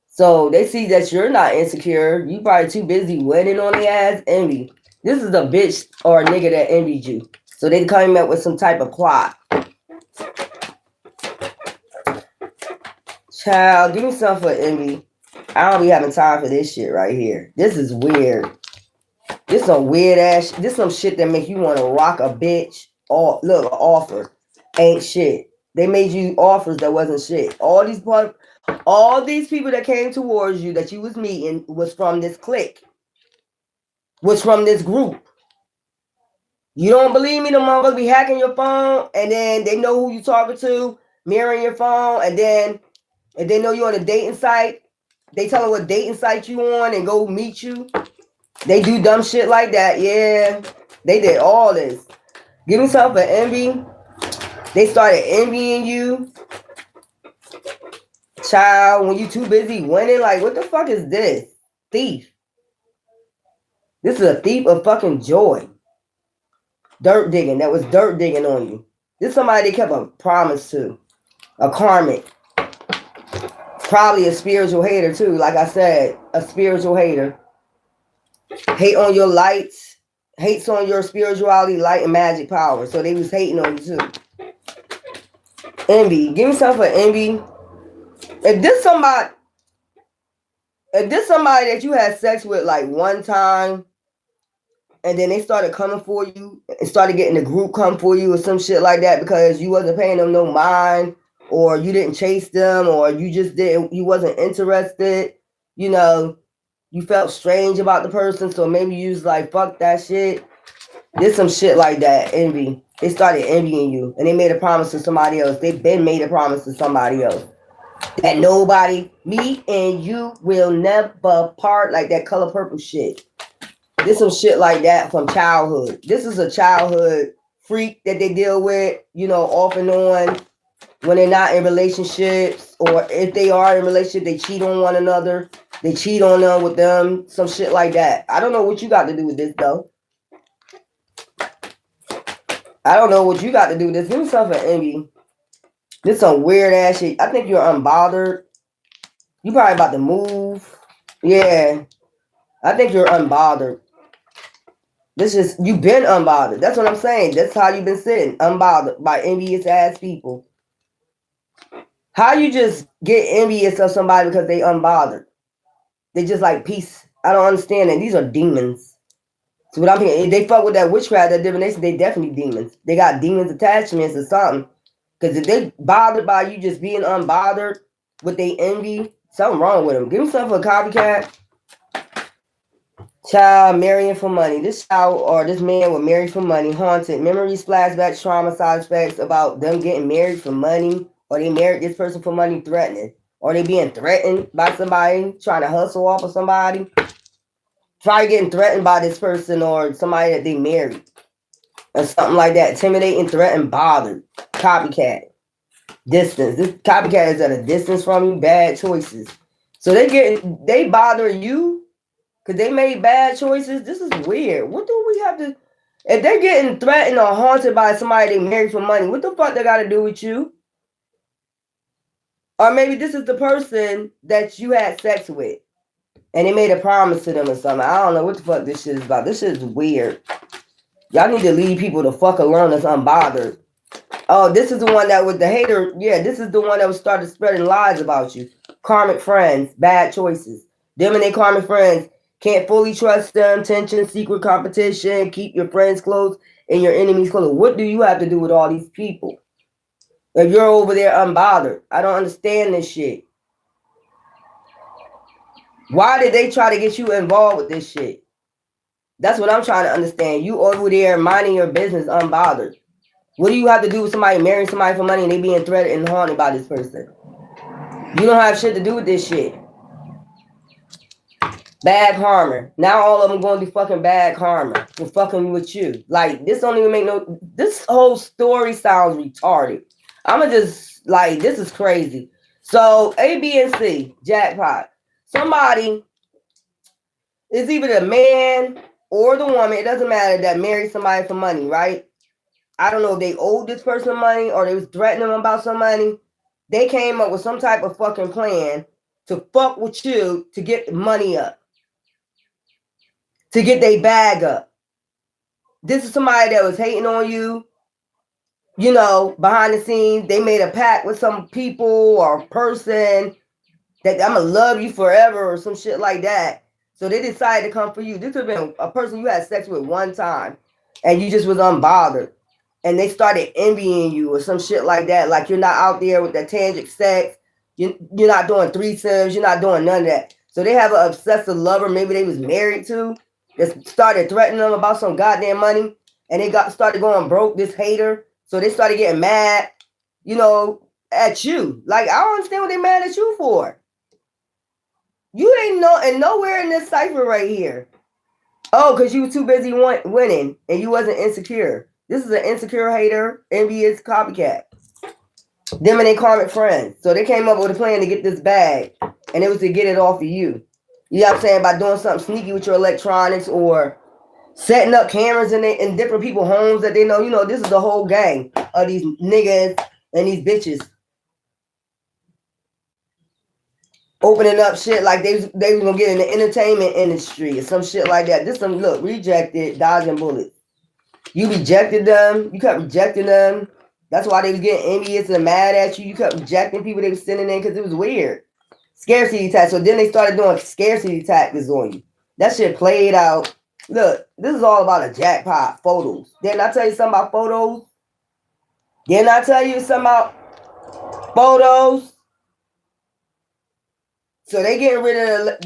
So they see that you're not insecure. You probably too busy winning on the ass, envy. This is a bitch or a nigga that envied you. So they came up with some type of plot. Child, give me something for envy. I don't be having time for this shit right here. This is weird. This some weird ass. This some shit that make you want to rock a bitch. Or look, offer ain't shit. They made you offers that wasn't shit. All these people that came towards you that you was meeting was from this clique. Was from this group. You don't believe me? The motherfuckers be hacking your phone, and then they know who you talking to, mirroring your phone, and then if they know you on a dating site, they tell them what dating site you on and go meet you. They do dumb shit like that. Yeah, they did all this. Give me something for envy. They started envying you. Child, when you too busy winning, like, what the fuck is this? Thief. This is a thief of fucking joy. Dirt digging. That was dirt digging on you. This is somebody they kept a promise to. A karmic. Probably a spiritual hater too. Like I said, a spiritual hater. Hate on your lights. Hates on your spirituality, light, and magic power. So they was hating on you too. Envy. Give me something for envy. If this somebody that you had sex with like one time, and then they started coming for you and started getting the group come for you or some shit like that because you wasn't paying them no mind, or you didn't chase them, or you wasn't interested, you know, you felt strange about the person, so maybe you was like, fuck that shit. There's some shit like that, envy. They started envying you, and they made a promise to somebody else. They've been made a promise to somebody else. That nobody, me and you will never part, like that Color Purple shit. This some shit like that from childhood. This is a childhood freak that they deal with, you know, off and on when they're not in relationships, or if they are in relationship, they cheat on one another. They cheat on them with them, some shit like that. I don't know what you got to do with this though. I don't know what you got to do with this. Give me something for envy. This some weird ass shit. I think you're unbothered. You probably about to move. Yeah. I think you're unbothered. This is, you've been unbothered. That's what I'm saying. That's how you've been sitting. Unbothered by envious ass people. How you just get envious of somebody because they unbothered? They just like peace. I don't understand that. These are demons. So what I'm thinking, if they fuck with that witchcraft, that divination, they definitely demons. They got demons attachments or something. Because if they bothered by you just being unbothered with they envy, something wrong with them. Give me something for a copycat. Child marrying for money. This child or this man will marry for money. Haunted. Memories, flashbacks, trauma, side effects about them getting married for money. Or they married this person for money, threatening. Or they being threatened by somebody, trying to hustle off of somebody. Try getting threatened by this person or somebody that they married. Or something like that. Intimidating, threatened, bothered. Copycat. Distance. This copycat is at a distance from you. Bad choices. So they bother you because they made bad choices. This is weird. What do we have to... If they're getting threatened or haunted by somebody they married for money, what the fuck they got to do with you? Or maybe this is the person that you had sex with and they made a promise to them or something. I don't know what the fuck this shit is about. This shit is weird. Y'all need to leave people the fuck alone that's unbothered. Oh, this is the one that was the hater. Yeah, this is the one that was started spreading lies about you. Karmic friends, bad choices. Them and their karmic friends, can't fully trust them. Tension, secret competition. Keep your friends close and your enemies close. What do you have to do with all these people? If you're over there unbothered, I don't understand this shit. Why did they try to get you involved with this shit? That's what I'm trying to understand. You over there minding your business unbothered. What do you have to do with somebody marrying somebody for money and they being threatened and haunted by this person? You don't have shit to do with this shit. Bad karma. Now all of them going to do fucking bad karma for fucking with you. Like, this don't even make no... This whole story sounds retarded. I'ma just... Like, this is crazy. So, A, B, and C. Jackpot. Somebody... It's either the man or the woman. It doesn't matter that married somebody for money, right? I don't know if they owed this person money or they was threatening them about some money. They came up with some type of fucking plan to fuck with you to get money up. To get their bag up. This is somebody that was hating on you. You know, behind the scenes, they made a pact with some people or person that I'm going to love you forever or some shit like that. So they decided to come for you. This could have been a person you had sex with one time and you just was unbothered. And they started envying you or some shit like that. Like you're not out there with that tangic sex. You're not doing threesomes. You're not doing none of that. So they have an obsessive lover. Maybe they was married to. That started threatening them about some goddamn money. And they started going broke, this hater. So they started getting mad, you know, at you. Like, I don't understand what they mad at you for. You ain't know, and nowhere in this cipher right here. Oh, because you were too busy winning and you wasn't insecure. This is an insecure hater, envious copycat. Them and their karmic friends. So they came up with a plan to get this bag. And it was to get it off of you. You know what I'm saying? By doing something sneaky with your electronics or setting up cameras in different people's homes that they know. You know, this is the whole gang of these niggas and these bitches. Opening up shit like they was gonna get in the entertainment industry or some shit like that. This some, look, rejected, dodging bullets. You rejected them. You kept rejecting them. That's why they was getting envious and mad at you. You kept rejecting people they were sending in because it was weird. Scarcity tax. So then they started doing scarcity taxes on you. That shit played out. Look, this is all about a jackpot. Photos. Didn't I tell you something about photos? Didn't I tell you something about photos? So they getting rid of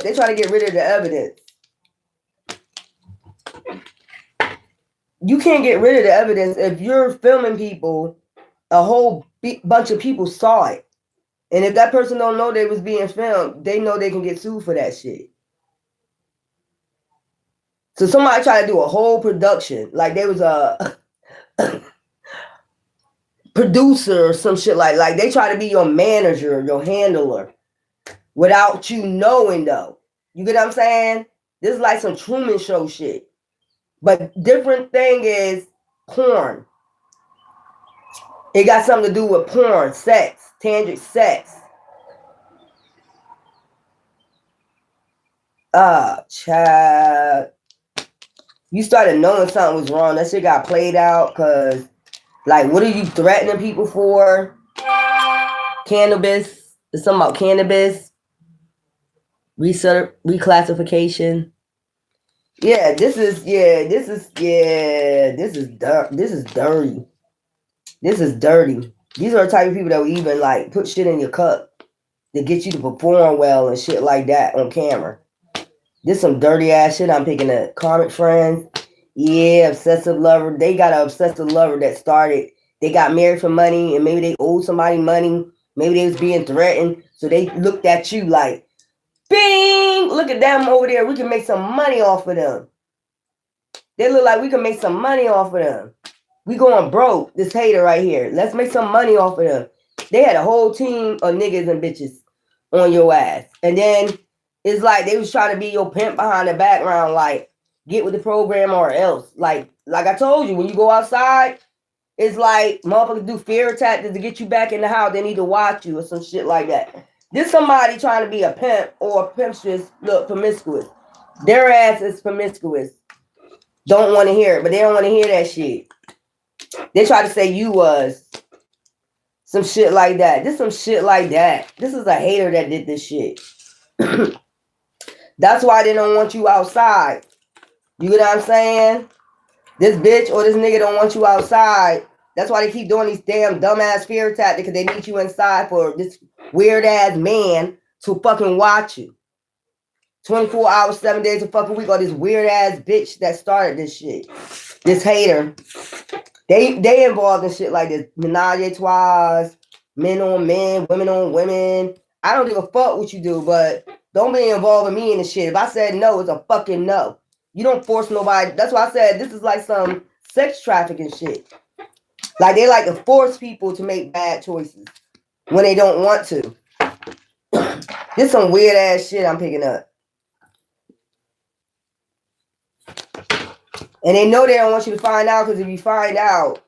they trying to get rid of the evidence. You can't get rid of the evidence if you're filming people. A whole bunch of people saw it. And if that person don't know they was being filmed, they know they can get sued for that shit. So somebody tried to do a whole production, like there was a producer or some shit like they try to be your manager, your handler, without you knowing though. You get what I'm saying? This is like some Truman Show shit. But different thing is porn. It got something to do with porn, sex, tantric sex. Child. You started knowing something was wrong. That shit got played out because, like, what are you threatening people for? Cannabis. There's something about cannabis. Reclassification. Yeah, this is dirty. This is dirty. These are the type of people that will even, like, put shit in your cup to get you to perform well and shit like that on camera. This some dirty ass shit I'm picking up. Karmic friends. Yeah, obsessive lover. They got an obsessive lover that started. They got married for money and maybe they owed somebody money. Maybe they was being threatened. So they looked at you like, bing! Look at them over there. We can make some money off of them. They look like we can make some money off of them. We going broke. This hater right here. Let's make some money off of them. They had a whole team of niggas and bitches on your ass. And then it's like they was trying to be your pimp behind the background, like, get with the program or else. Like I told you, when you go outside, it's like motherfuckers do fear tactics to get you back in the house. They need to watch you or some shit like that. This somebody trying to be a pimp or a pimpstress, look, promiscuous. Their ass is promiscuous. Don't want to hear it, but they don't want to hear that shit. They try to say you was some shit like that. This some shit like that. This is a hater that did this shit. That's why they don't want you outside. You get what I'm saying? This bitch or this nigga don't want you outside. That's why they keep doing these damn dumbass fear tactics, because they need you inside for this weird ass man to fucking watch you. 24 hours, 7 days a fucking week, or this weird ass bitch that started this shit. This hater. They involved in shit like this. Menage a trois, men on men, women on women. I don't give a fuck what you do, but don't be involving me in the shit. If I said no, it's a fucking no. You don't force nobody. That's why I said this is like some sex trafficking shit. Like they like to force people to make bad choices when they don't want to. This some weird ass shit I'm picking up. And they know they don't want you to find out, because if you find out,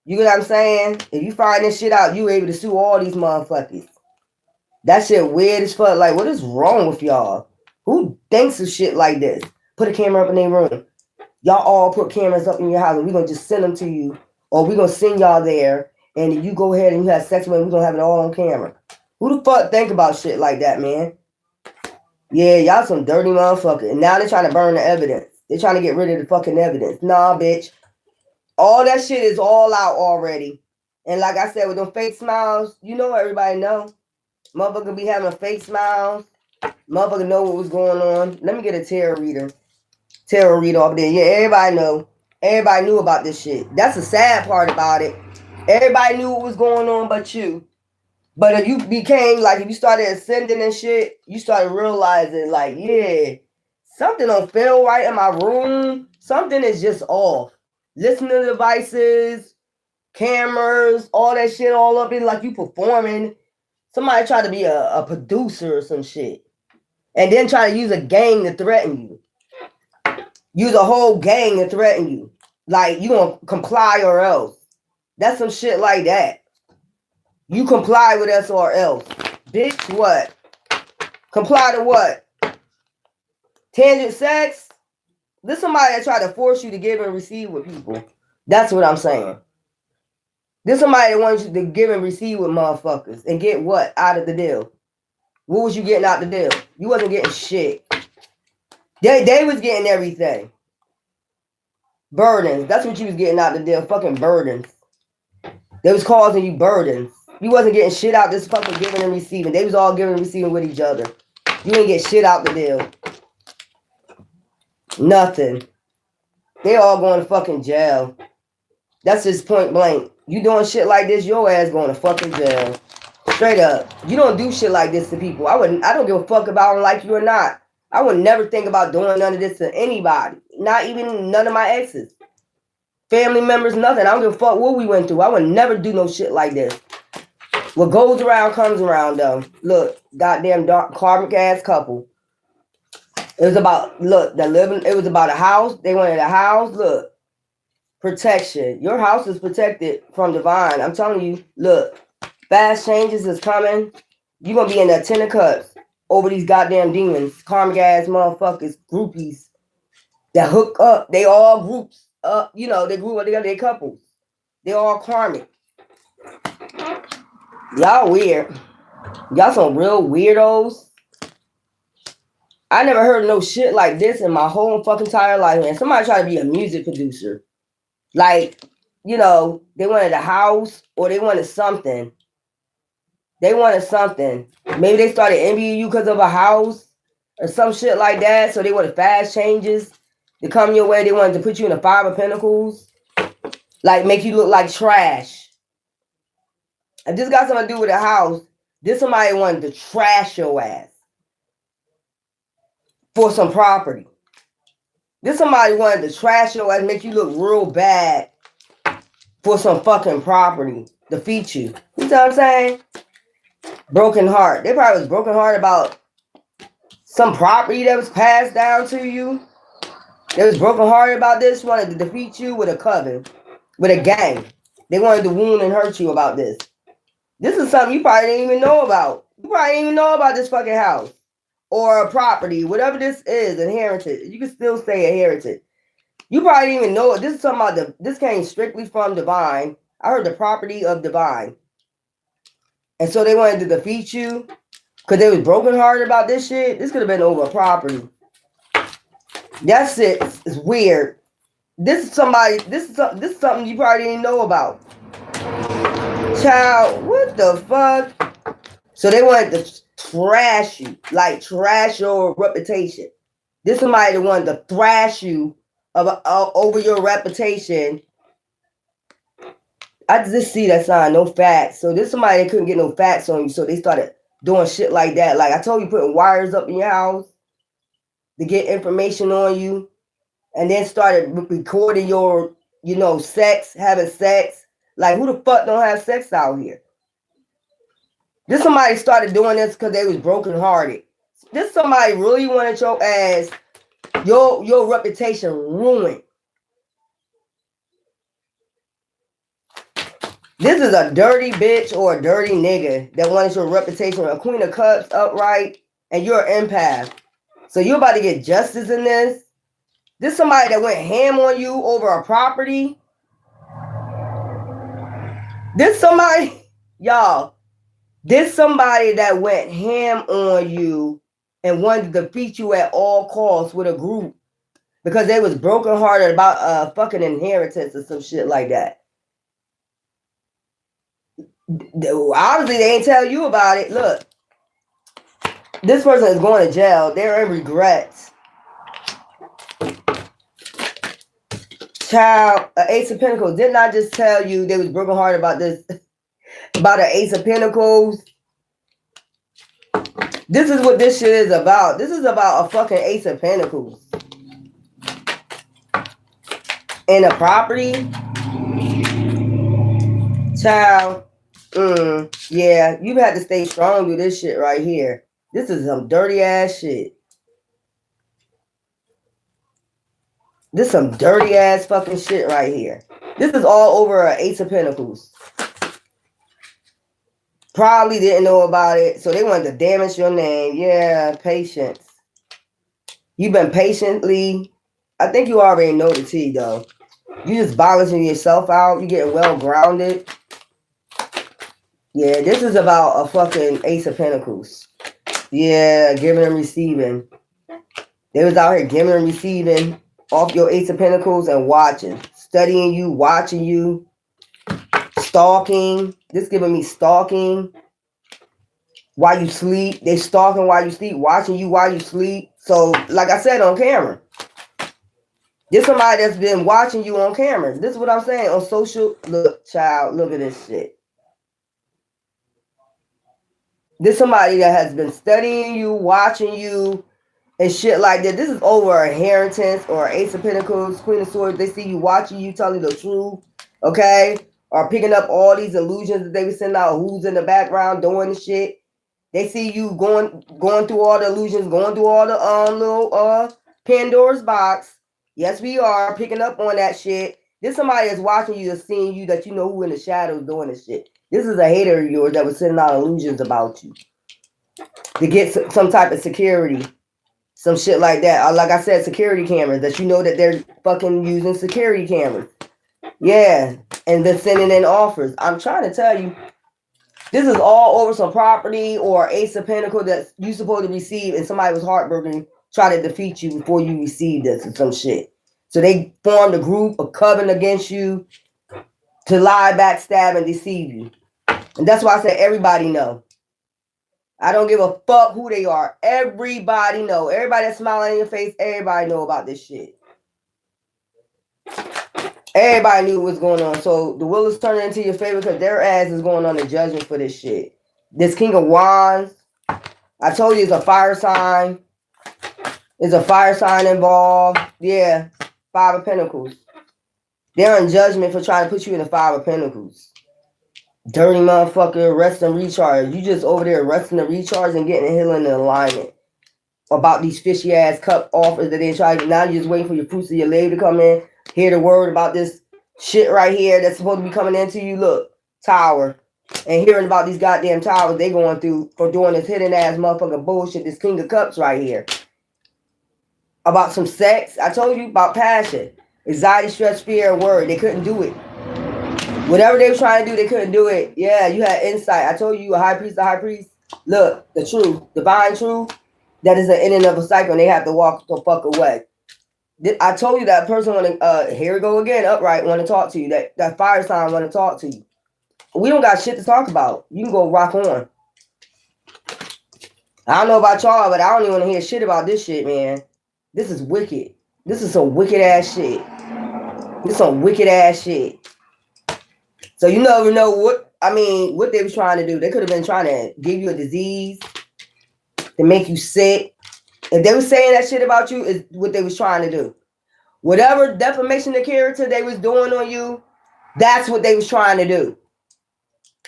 you get what I'm saying? If you find this shit out, you able to sue all these motherfuckers. That shit weird as fuck. Like, what is wrong with y'all? Who thinks of shit like this? Put a camera up in their room. Y'all all put cameras up in your house and we're going to just send them to you. Or we're going to send y'all there. And if you go ahead and you have sex with them, we're going to have it all on camera. Who the fuck think about shit like that, man? Yeah, y'all some dirty motherfuckers. And now they're trying to burn the evidence. They're trying to get rid of the fucking evidence. Nah, bitch. All that shit is all out already. And like I said, with them fake smiles, you know everybody know. Motherfucker be having fake smiles. Motherfucker know what was going on. Let me get a tarot reader. Tarot reader off there. Yeah, everybody know. Everybody knew about this shit. That's the sad part about it. Everybody knew what was going on but you. But if you became, like, if you started ascending and shit, you started realizing, like, yeah, something don't feel right in my room. Something is just off. Listening devices, cameras, all that shit all up in, like, you performing. Somebody tried to be a producer or some shit. And then try to use a gang to threaten you. Use a whole gang to threaten you. Like, you gonna comply or else. That's some shit like that. You comply with us or else. Bitch, what? Comply to what? Tangent sex? This somebody that try to force you to give and receive with people. That's what I'm saying. This somebody that wants you to give and receive with motherfuckers. And get what out of the deal? What was you getting out the deal? You wasn't getting shit. They was getting everything. Burdens. That's what you was getting out the deal. Fucking burdens. They was causing you burdens. You wasn't getting shit out this fucking giving and receiving. They was all giving and receiving with each other. You didn't get shit out the deal. Nothing. They all going to fucking jail. That's just point blank. You doing shit like this, your ass going to fucking jail. Straight up. You don't do shit like this to people. I don't give a fuck about them like you or not. I would never think about doing none of this to anybody. Not even none of my exes. Family members, nothing. I don't give a fuck what we went through. I would never do no shit like this. What goes around comes around, though. Look, goddamn dark karmic ass couple. It was about, look, it was about a house. They wanted a house. Look, protection. Your house is protected from divine. I'm telling you, look, fast changes is coming. You're going to be in that 10 of cups over these goddamn demons. Karmic ass motherfuckers, groupies that hook up. They all groups up, you know, they group together, they couples. They all karmic. Y'all weird. Y'all some real weirdos. I never heard no shit like this in my whole fucking entire life, man. Somebody try to be a music producer. Like, you know, they wanted a house or they wanted something. They wanted something. Maybe they started envying you because of a house or some shit like that. So they wanted fast changes to come your way. They wanted to put you in the 5 of Pentacles. Like, make you look like trash. If this got something to do with a house, this somebody wanted to trash your ass for some property. This somebody wanted to trash your ass, make you look real bad for some fucking property. Defeat you. You know what I'm saying? Broken heart. They probably was broken heart about some property that was passed down to you. They was broken heart about this, wanted to defeat you with a coven, with a gang. They wanted to wound and hurt you about this. This is something you probably didn't even know about. You probably didn't even know about this fucking house or a property, whatever this is, inherited. You can still say inherited. You probably didn't even know it. This is something about this came strictly from divine. I heard the property of divine. And so they wanted to defeat you because they was brokenhearted about this shit. This could have been over a property. That's it. It's weird. This is something you probably didn't know about. Child, what the fuck? So they wanted to trash you, like trash your reputation. This somebody that wanted to thrash you over your reputation. I just see that sign, no facts. So this somebody that couldn't get no facts on you, so they started doing shit like that. Like I told you, putting wires up in your house to get information on you, and then started recording your, you know, sex, having sex. Like, who the fuck don't have sex out here? This somebody started doing this because they was brokenhearted. This somebody really wanted your ass, your reputation ruined. This is a dirty bitch or a dirty nigga that wanted your reputation. A Queen of Cups upright, and you're an empath. So you're about to get justice in this. This somebody that went ham on you over a property. This somebody, y'all, this somebody that went ham on you and wanted to defeat you at all costs with a group because they was brokenhearted about a fucking inheritance or some shit like that. Obviously, they ain't tell you about it. Look, this person is going to jail. They're in regrets. Child, an Ace of Pentacles. Didn't I just tell you they was brokenhearted about this? About an Ace of Pentacles? This is what this shit is about. This is about a fucking Ace of Pentacles. And a property? Child. Yeah, you had to stay strong with this shit right here. This is some dirty ass shit. This is some dirty ass fucking shit right here. This is all over an Ace of Pentacles. Probably didn't know about it, so they wanted to damage your name. Yeah, patience. You've been patiently. I think you already know the tea, though. You just balancing yourself out. You getting well grounded. Yeah, this is about a fucking Ace of Pentacles. Yeah, giving and receiving. They was out here giving and receiving off your Ace of Pentacles and watching. Studying you, watching you. Stalking. This giving me stalking. While you sleep. They stalking while you sleep. Watching you while you sleep. So, like I said, on camera. This somebody that's been watching you on camera. This is what I'm saying. On social. Look, child, look at this shit. This somebody that has been studying you, watching you, and shit like that. This is over a inheritance or Ace of Pentacles, Queen of Swords. They see you watching you, telling the truth, okay? Or picking up all these illusions that they were sending out. Who's in the background doing the shit? They see you going through all the illusions, going through all the little Pandora's box. Yes, we are picking up on that shit. This somebody is watching you, is seeing you, that you know who in the shadows doing this shit. This is a hater of yours that was sending out illusions about you to get some type of security, some shit like that. Like I said, security cameras, that you know that they're fucking using security cameras. Yeah, and then sending in offers. I'm trying to tell you, this is all over some property or Ace of Pentacles that you supposed to receive, and somebody was heartbroken, try to defeat you before you receive this or some shit. So they formed a group, a coven against you to lie, backstab, and deceive you. And that's why I said everybody know. I don't give a fuck who they are. Everybody know. Everybody that's smiling in your face, everybody know about this shit. Everybody knew what's going on. So the wheel is turning into your favor because their ass is going on the judgment for this shit. This King of Wands, I told you, it's a fire sign. There's a fire sign involved. Yeah, Five of Pentacles. They're in judgment for trying to put you in the Five of Pentacles. Dirty motherfucker, rest and recharge. You just over there resting and recharge and getting healing and alignment. About these fishy ass cup offers that they try to, now you're just waiting for your fruits of your labor to come in. Hear the word about this shit right here that's supposed to be coming into you. Look, Tower. And hearing about these goddamn towers they going through for doing this hidden ass motherfucking bullshit. This King of Cups right here. About some sex. I told you about passion. Anxiety, stress, fear, and worry. They couldn't do it. Whatever they were trying to do, they couldn't do it. Yeah, you had insight. I told you, a high priest. Look, the truth, divine truth, that is the in and of a cycle, and they have to walk the fuck away. I told you that person want to, here we go again, upright, want to talk to you. That fire sign want to talk to you. We don't got shit to talk about. You can go rock on. I don't know about y'all, but I don't even want to hear shit about this shit, man. This is wicked. This is some wicked ass shit. This is some wicked ass shit. So you never know what they were trying to do. They could have been trying to give you a disease to make you sick. If they were saying that shit about you, is what they was trying to do. Whatever defamation of character they was doing on you, that's what they was trying to do.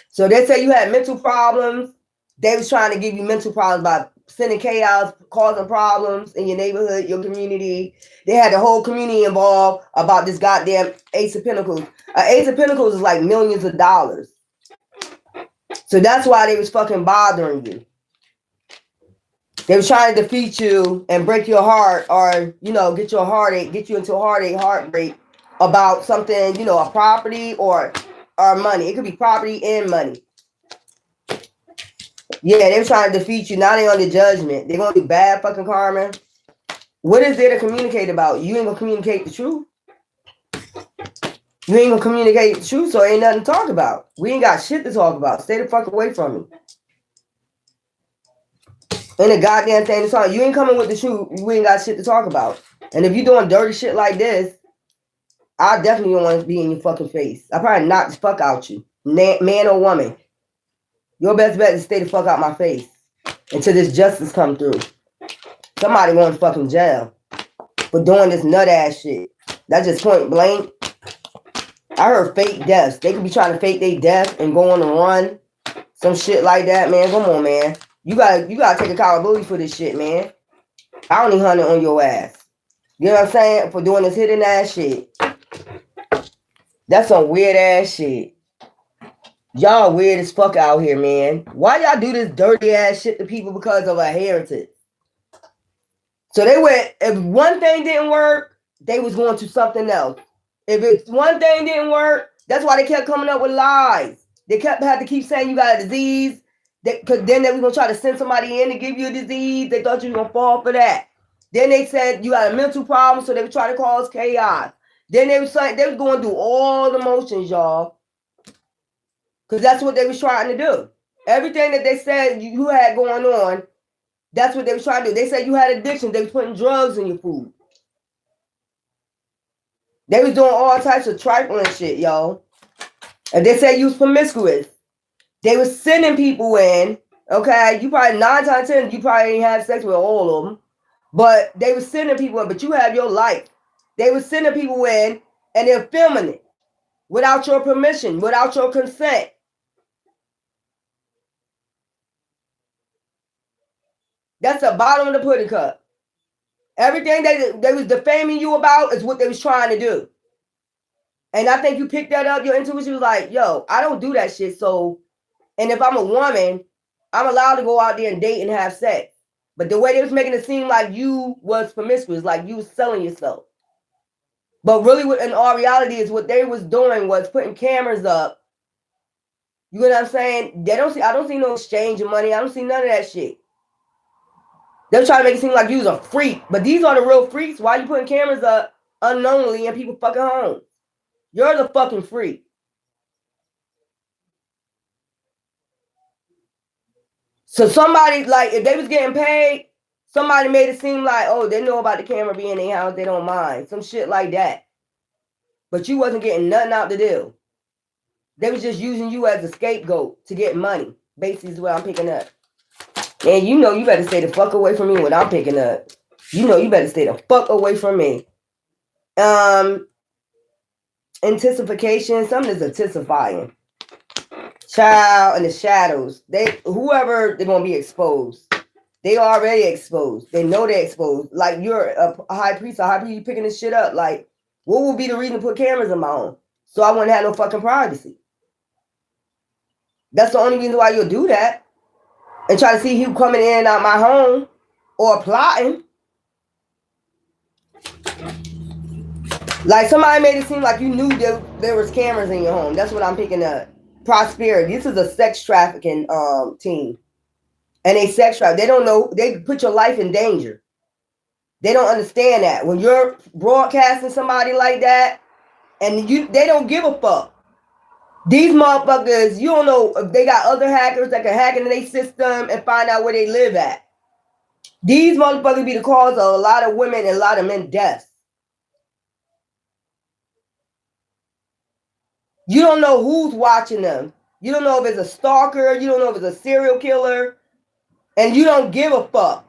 So they say you had mental problems. They was trying to give you mental problems by sending chaos, causing problems in your neighborhood, your community. They had the whole community involved about this goddamn Ace of Pentacles. Ace of Pentacles is like millions of dollars. So that's why they was fucking bothering you. They were trying to defeat you and break your heart, or, get you a heartache, get you into a heartbreak about something, a property or money. It could be property and money. Yeah, they were trying to defeat you. Now they on the judgment. They're going to do bad fucking karma. What is there to communicate about? You ain't going to communicate the truth. You ain't going to communicate the truth, so ain't nothing to talk about. We ain't got shit to talk about. Stay the fuck away from me. Ain't a goddamn thing to talk. You ain't coming with the truth. We ain't got shit to talk about. And if you doing dirty shit like this, I definitely don't want to be in your fucking face. I probably knock the fuck out you. Man or woman. Your best bet is stay the fuck out my face until this justice come through. Somebody going to fucking jail for doing this nut ass shit. That's just point blank. I heard fake deaths. They could be trying to fake their death and go on the run. Some shit like that, man. Come on, man. You gotta take accountability for this shit, man. I only hunted on your ass. You know what I'm saying? For doing this hidden ass shit. That's some weird ass shit. Y'all weird as fuck out here, man. Why y'all do this dirty ass shit to people because of a heritage? So they went, if one thing didn't work, they was going to something else. If one thing didn't work, that's why they kept coming up with lies. They had to keep saying you got a disease. Because then they were going to try to send somebody in to give you a disease. They thought you were going to fall for that. Then they said you got a mental problem, so they were trying to cause chaos. Then they was going through all the motions, y'all. Because that's what they was trying to do. Everything that they said you had going on, that's what they was trying to do. They said you had addiction. They was putting drugs in your food. They was doing all types of trifling shit, y'all. And they said you was promiscuous. They was sending people in, Okay, you probably 9 times 10, you probably ain't have sex with all of them. But they were sending people in, but you have your life. They were sending people in and they're filming it without your permission, without your consent. That's the bottom of the pudding cup. Everything they was defaming you about is what they was trying to do. And I think you picked that up. Your intuition was like, yo, I don't do that shit. So, and if I'm a woman, I'm allowed to go out there and date and have sex. But the way they was making it seem like you was promiscuous, like you was selling yourself. But really, what in all reality is what they was doing was putting cameras up. You know what I'm saying? They don't see. I don't see no exchange of money. I don't see none of that shit. They're trying to make it seem like you was a freak, but these are the real freaks. Why are you putting cameras up unknowingly in people fucking homes? You're the fucking freak. So somebody, like, if they was getting paid, somebody made it seem like, oh, they know about the camera being in their house, they don't mind. Some shit like that. But you wasn't getting nothing out the deal. They was just using you as a scapegoat to get money. Basically is what I'm picking up. And you know you better stay the fuck away from me when I'm picking up. You know you better stay the fuck away from me. Anticipation, something is anticipying. Child in the shadows. Whoever they're gonna be exposed. They already exposed. They know they're exposed. Like you're a high priest, you picking this shit up. Like, what would be the reason to put cameras in my home? So I wouldn't have no fucking privacy. That's the only reason why you'll do that. And try to see who coming in and out my home or plotting. Like somebody made it seem like you knew there was cameras in your home. That's what I'm picking up. Prosperity. This is a sex trafficking team. And they sex traffic. They don't know. They put your life in danger. They don't understand that. When you're broadcasting somebody like that, and they don't give a fuck. These motherfuckers, you don't know if they got other hackers that can hack into their system and find out where they live at. These motherfuckers be the cause of a lot of women and a lot of men deaths. You don't know who's watching them. You don't know if it's a stalker. You don't know if it's a serial killer. And you don't give a fuck.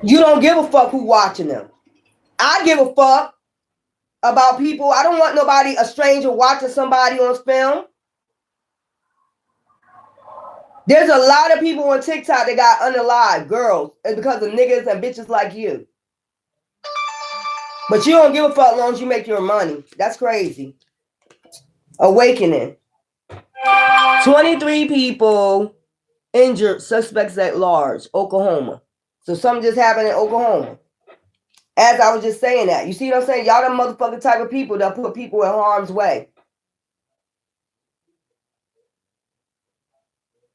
You don't give a fuck who's watching them. I give a fuck about people. I don't want nobody, a stranger, watching somebody on film. There's a lot of people on TikTok that got unalived girls. It's because of niggas and bitches like you. But you don't give a fuck as long as you make your money. That's crazy. Awakening. 23 people injured, suspects at large, Oklahoma. So something just happened in Oklahoma. As I was just saying that. You see what I'm saying? Y'all them motherfucking type of people that put people in harm's way.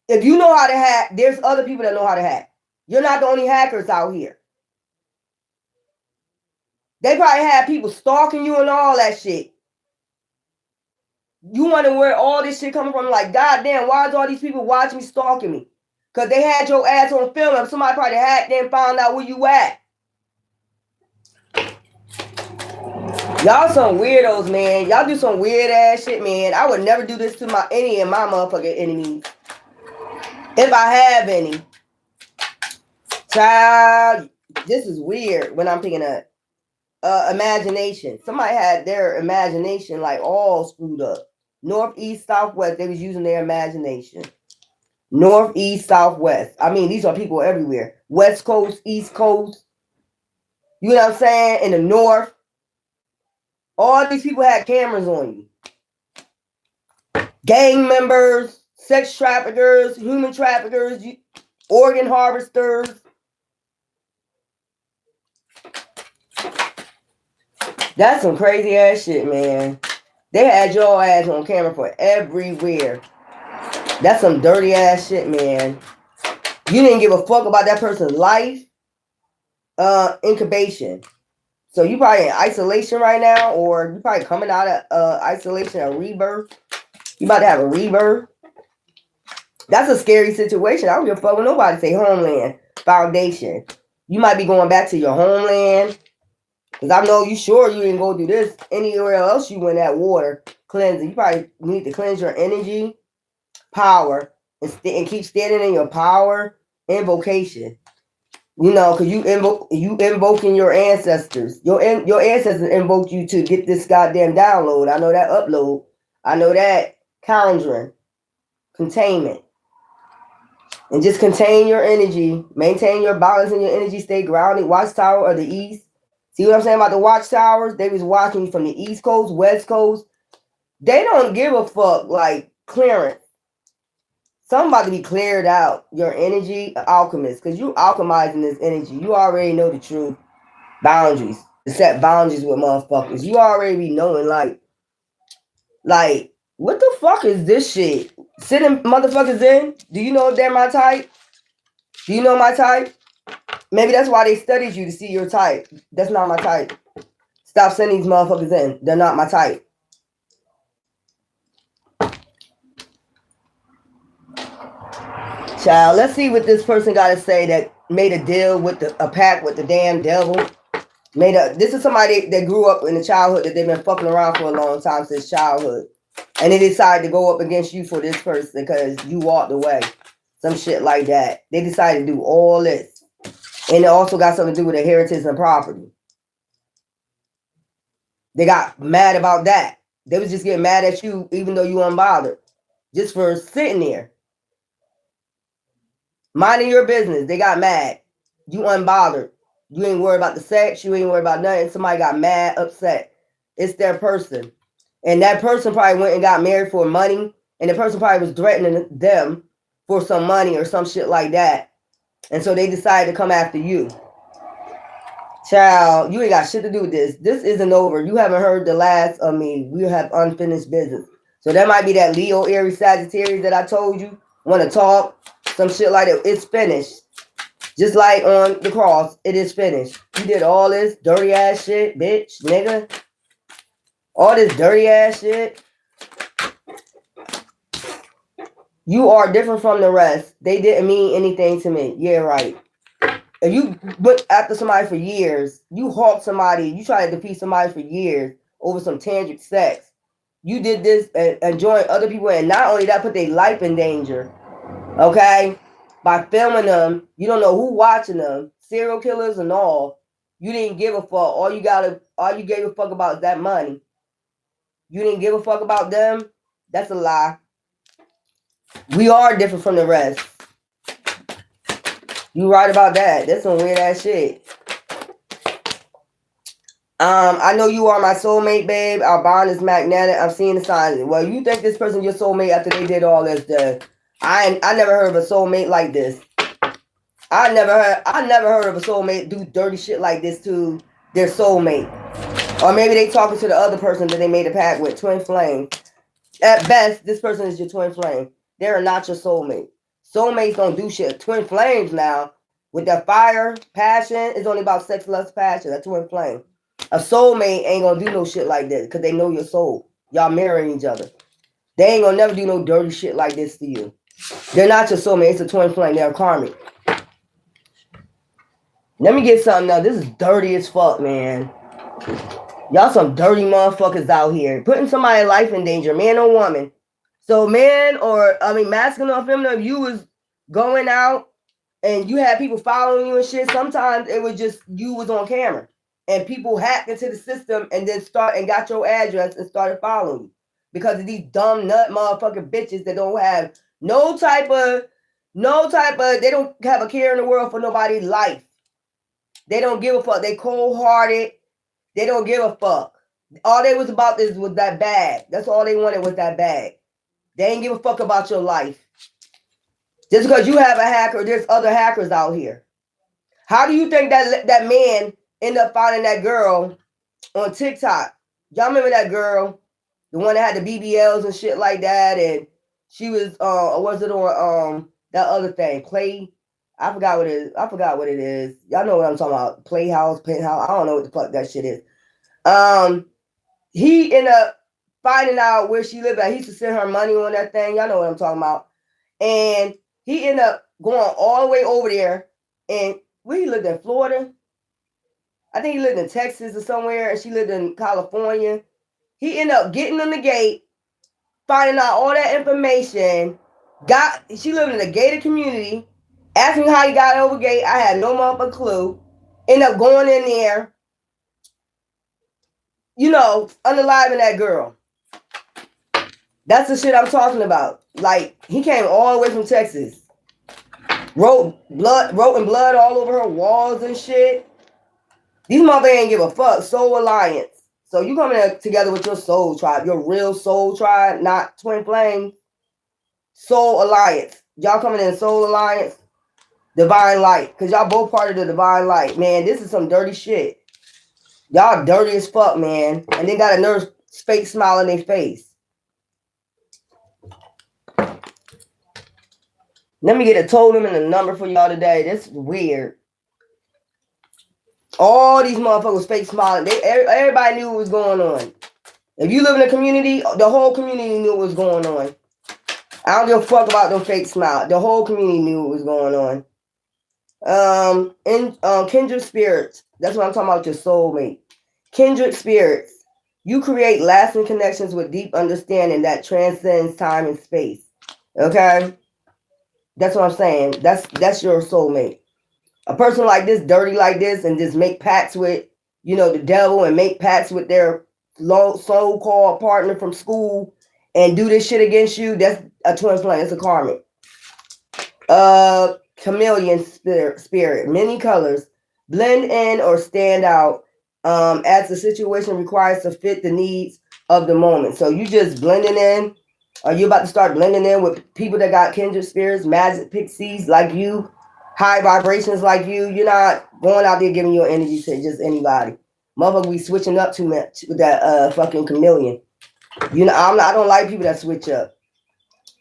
If you know how to hack, there's other people that know how to hack. You're not the only hackers out here. They probably have people stalking you and all that shit. You wonder where all this shit coming from. Like, goddamn, why is all these people watching me, stalking me? Because they had your ass on film and somebody probably hacked and found out where you at. Y'all some weirdos, man. Y'all do some weird ass shit, man. I would never do this to any of my motherfucking enemies. If I have any. Child, this is weird when I'm picking up. Imagination. Somebody had their imagination like all screwed up. North, east, southwest. They was using their imagination. North, east, southwest. I mean, these are people everywhere. West Coast, East Coast. You know what I'm saying? In the north. All these people had cameras on you. Gang members, sex traffickers, human traffickers, organ harvesters. That's some crazy ass shit, man. They had your ass on camera for everywhere. That's some dirty ass shit, man. You didn't give a fuck about that person's life. Incubation. So you probably in isolation right now, or you probably coming out of isolation, a rebirth. You about to have a rebirth. That's a scary situation. I don't give a fuck when nobody say homeland, foundation. You might be going back to your homeland. Because I know you sure you didn't go do this anywhere else you went at water cleansing. You probably need to cleanse your energy. power and keep standing in your power. Invocation. You know, because you invoking your ancestors. Your ancestors invoked you to get this goddamn download. I know that upload. I know that conjuring, containment. And just contain your energy. Maintain your balance in your energy. Stay grounded. Watchtower of the East. See what I'm saying about the watchtowers? They was watching you from the East Coast, West Coast. They don't give a fuck, like, clearance. Something about to be cleared out. Your energy, alchemist, because you alchemizing this energy. You already know the truth. Boundaries. To set boundaries with motherfuckers. You already be knowing, like, what the fuck is this shit? Sitting motherfuckers in? Do you know if they're my type? Do you know my type? Maybe that's why they studied you, to see your type. That's not my type. Stop sending these motherfuckers in. They're not my type. Child, let's see what this person got to say that made a deal with a pact with the damn devil. This is somebody that grew up in the childhood that they've been fucking around for a long time since childhood. And they decided to go up against you for this person because you walked away. Some shit like that. They decided to do all this. And it also got something to do with inheritance and property. They got mad about that. They was just getting mad at you even though you unbothered. Just for sitting there. Minding your business. They got mad. You unbothered. You ain't worried about the sex. You ain't worried about nothing. Somebody got mad, upset. It's their person. And that person probably went and got married for money. And the person probably was threatening them for some money or some shit like that. And so they decided to come after you. Child, you ain't got shit to do with this. This isn't over. You haven't heard the last of me. We have unfinished business. So that might be that Leo, Aries, Sagittarius that I told you. Want to talk? Some shit like that. It's finished. Just like on the cross, it is finished. You did all this dirty ass shit, bitch, nigga. All this dirty ass shit. You are different from the rest. They didn't mean anything to me. Yeah, right. If you went after somebody for years, you hawked somebody, you tried to defeat somebody for years over some tantric sex. You did this and joined other people, and not only that, put their life in danger. Okay? By filming them, you don't know who watching them, serial killers and all. You didn't give a fuck. All you gave a fuck about is that money. You didn't give a fuck about them. That's a lie. We are different from the rest. You right about that. That's some weird ass shit. I know you are my soulmate, babe. Our bond is magnetic. I'm seeing the signs. Well, you think this person your soulmate after they did all this stuff. I never heard of a soulmate like this. I never heard of a soulmate do dirty shit like this to their soulmate. Or maybe they talking to the other person that they made a pact with. Twin flame. At best, this person is your twin flame. They are not your soulmate. Soulmates don't do shit. Twin flames now, with that fire, passion, it's only about sex, lust, passion. That's twin flame. A soulmate ain't gonna do no shit like this because they know your soul. Y'all marrying each other. They ain't gonna never do no dirty shit like this to you. They're not your soulmate. It's a twin flame. They're karmic. Let me get something now. This is dirty as fuck, man. Y'all some dirty motherfuckers out here. Putting somebody's life in danger, man or woman. So masculine or feminine, if you was going out and you had people following you and shit, sometimes it was just you was on camera. And people hacked into the system and then got your address and started following you. Because of these dumb nut motherfucking bitches that don't have no type of, they don't have a care in the world for nobody's life. They don't give a fuck. They cold-hearted. They don't give a fuck. All they was about was that bag. That's all they wanted was that bag. They ain't give a fuck about your life. Just because you have a hacker, there's other hackers out here. How do you think that man ended up finding that girl on TikTok? Y'all remember that girl? The one that had the BBLs and shit like that, and she was was it on that other thing? I forgot what it is. Y'all know what I'm talking about. Playhouse, penthouse. I don't know what the fuck that shit is. He ended up finding out where she lived at. He used to send her money on that thing. Y'all know what I'm talking about. And he ended up going all the way over there. And where he lived in Florida? I think he lived in Texas or somewhere. And she lived in California. He ended up getting on the gate, finding out all that information. She lived in a gated community. Asked me how he got over gate. I had no motherfucking clue. End up going in there, unaliving that girl. That's the shit I'm talking about. Like, he came all the way from Texas. Wrote in blood all over her walls and shit. These motherfuckers ain't give a fuck. Soul Alliance. So you coming together with your soul tribe, your real soul tribe, not twin flames. Soul Alliance. Y'all coming in Soul Alliance. Divine light. Because y'all both part of the divine light. Man, this is some dirty shit. Y'all dirty as fuck, man. And they got a nurse fake smile on their face. Let me get a totem and a number for y'all today. This is weird. All these motherfuckers fake smiling. Everybody knew what was going on. If you live in a community, the whole community knew what was going on. I don't give a fuck about them fake smile. The whole community knew what was going on. Kindred spirits. That's what I'm talking about, your soulmate. Kindred spirits. You create lasting connections with deep understanding that transcends time and space. Okay? That's what I'm saying. That's your soulmate. A person like this, dirty like this, and just make pacts with, the devil and make pacts with their so-called partner from school and do this shit against you, that's a twin flame. It's a karmic. Chameleon spirit. Many colors. Blend in or stand out as the situation requires to fit the needs of the moment. So you just blending in. Are you about to start blending in with people that got kindred spirits, magic pixies like you, high vibrations like you? You're not going out there giving your energy to just anybody. Motherfucker, we switching up too much with that fucking chameleon. I don't like people that switch up.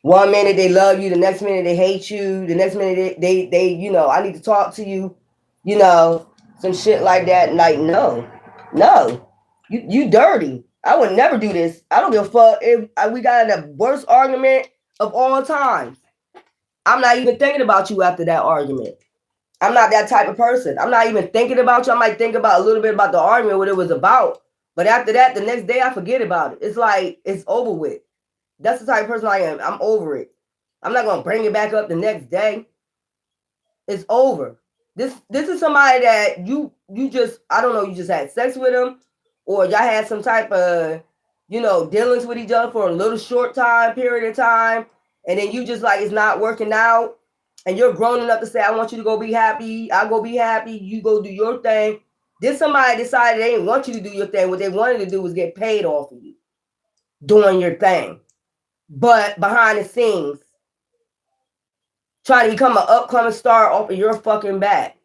One minute they love you, the next minute they hate you, the next minute they I need to talk to you, some shit like that. Like, no, you dirty. I would never do this. I don't give a fuck if we got in the worst argument of all time. I'm not even thinking about you after that argument. I'm not that type of person. I'm not even thinking about you. I might think about a little bit about the argument, what it was about. But after that, the next day I forget about it. It's like, it's over with. That's the type of person I am. I'm over it. I'm not going to bring it back up the next day. It's over. This is somebody that you just, I don't know, you just had sex with them, or y'all had some type of, dealings with each other for a little short period of time, and then you just like, it's not working out, and you're grown enough to say, I want you to go be happy, I'll go be happy, you go do your thing. Then somebody decided they didn't want you to do your thing. What they wanted to do was get paid off of you doing your thing. But behind the scenes, trying to become an upcoming star off of your fucking back.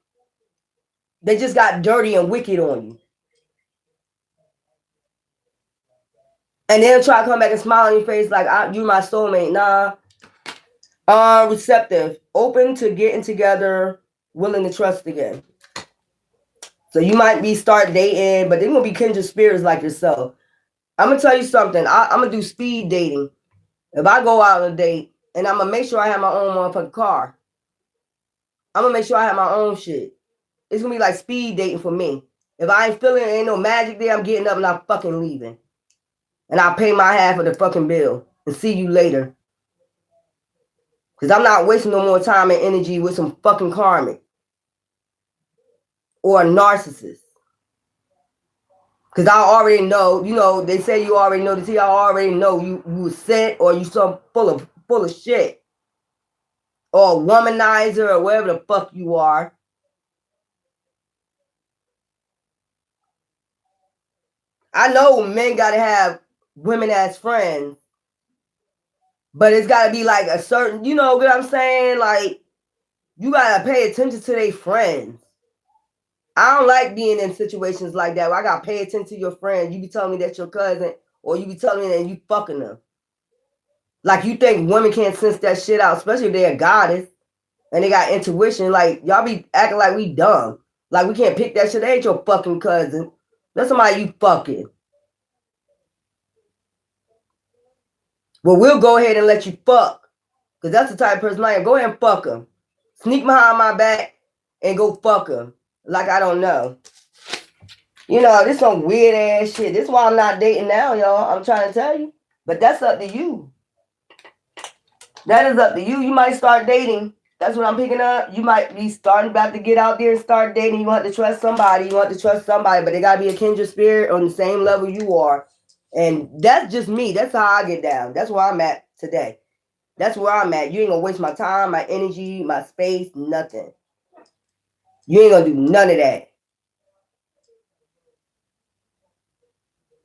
They just got dirty and wicked on you. And they'll try to come back and smile on your face like, you my soulmate. Nah. Receptive. Open to getting together. Willing to trust again. So you might be start dating, but they're going to be kindred spirits like yourself. I'm going to tell you something. I'm going to do speed dating. If I go out on a date, and I'm going to make sure I have my own motherfucking car. I'm going to make sure I have my own shit. It's going to be like speed dating for me. If I ain't feeling it, ain't no magic there, I'm getting up and I'm fucking leaving. And I'll pay my half of the fucking bill. And see you later. Because I'm not wasting no more time and energy with some fucking karmic. Or a narcissist. Because I already know, they say you already know the tea. I already know you was set or you so full of shit. Or a womanizer or whatever the fuck you are. I know men gotta have women as friends. But it's gotta be like a certain, you know what I'm saying? Like, you gotta pay attention to their friends. I don't like being in situations like that where I gotta pay attention to your friends. You be telling me that's your cousin, or you be telling me that you fucking them. Like, you think women can't sense that shit out, especially if they're a goddess and they got intuition. Like, y'all be acting like we dumb. Like, we can't pick that shit. They ain't your fucking cousin. That's somebody you fucking. Well, we'll go ahead and let you fuck. Because that's the type of person I am. Go ahead and fuck them. Sneak behind my back and go fuck them. Like I don't know. This is some weird ass shit. This is why I'm not dating now, y'all. I'm trying to tell you. But that's up to you. That is up to you. You might start dating. That's what I'm picking up. You might be starting about to get out there and start dating. You want to trust somebody. You want to trust somebody, but they gotta be a kindred spirit on the same level you are. And that's just me. That's how I get down. That's where I'm at today. That's where I'm at. You ain't gonna waste my time, my energy, my space, nothing. You ain't gonna do none of that.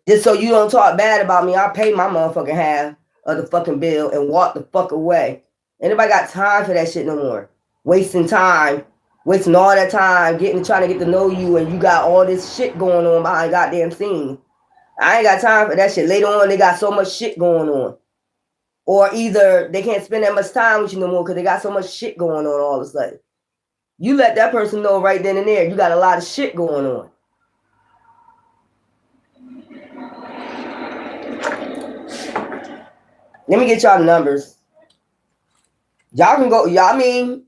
Just so you don't talk bad about me, I'll pay my motherfucking half of the fucking bill and walk the fuck away. Anybody got time for that shit no more? Wasting time, wasting all that time, trying to get to know you, and you got all this shit going on behind goddamn scenes. I ain't got time for that shit. Later on, they got so much shit going on. Or either they can't spend that much time with you no more because they got so much shit going on all of a sudden. You let that person know right then and there, you got a lot of shit going on. Let me get y'all the numbers. Y'all can go, y'all mean,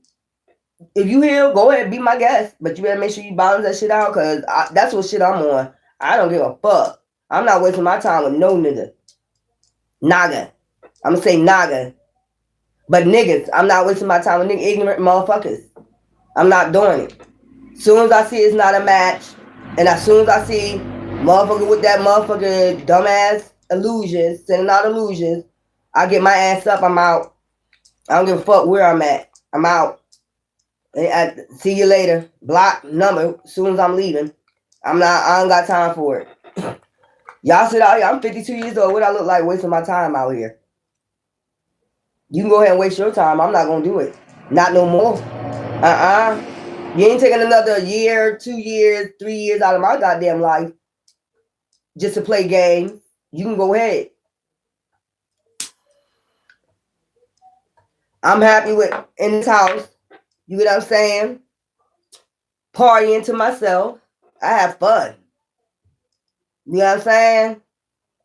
if you here, go ahead, be my guest. But you better make sure you balance that shit out because that's what shit I'm on. I don't give a fuck. I'm not wasting my time with no nigga. Naga. I'm going to say naga. But niggas, I'm not wasting my time with nigga ignorant motherfuckers. I'm not doing it. Soon as I see it's not a match, and as soon as I see motherfucker with that motherfucker dumbass illusions, sending out illusions, I get my ass up, I'm out. I don't give a fuck where I'm at. I'm out. I see you later. Block number as soon as I'm leaving. I don't got time for it. Y'all sit out here. I'm 52 years old. What I look like wasting my time out here? You can go ahead and waste your time. I'm not gonna do it. Not no more. You ain't taking another year, 2 years, 3 years out of my goddamn life just to play games. You can go ahead. I'm happy with in this house. You get what I'm saying? Partying to myself. I have fun. You know what I'm saying?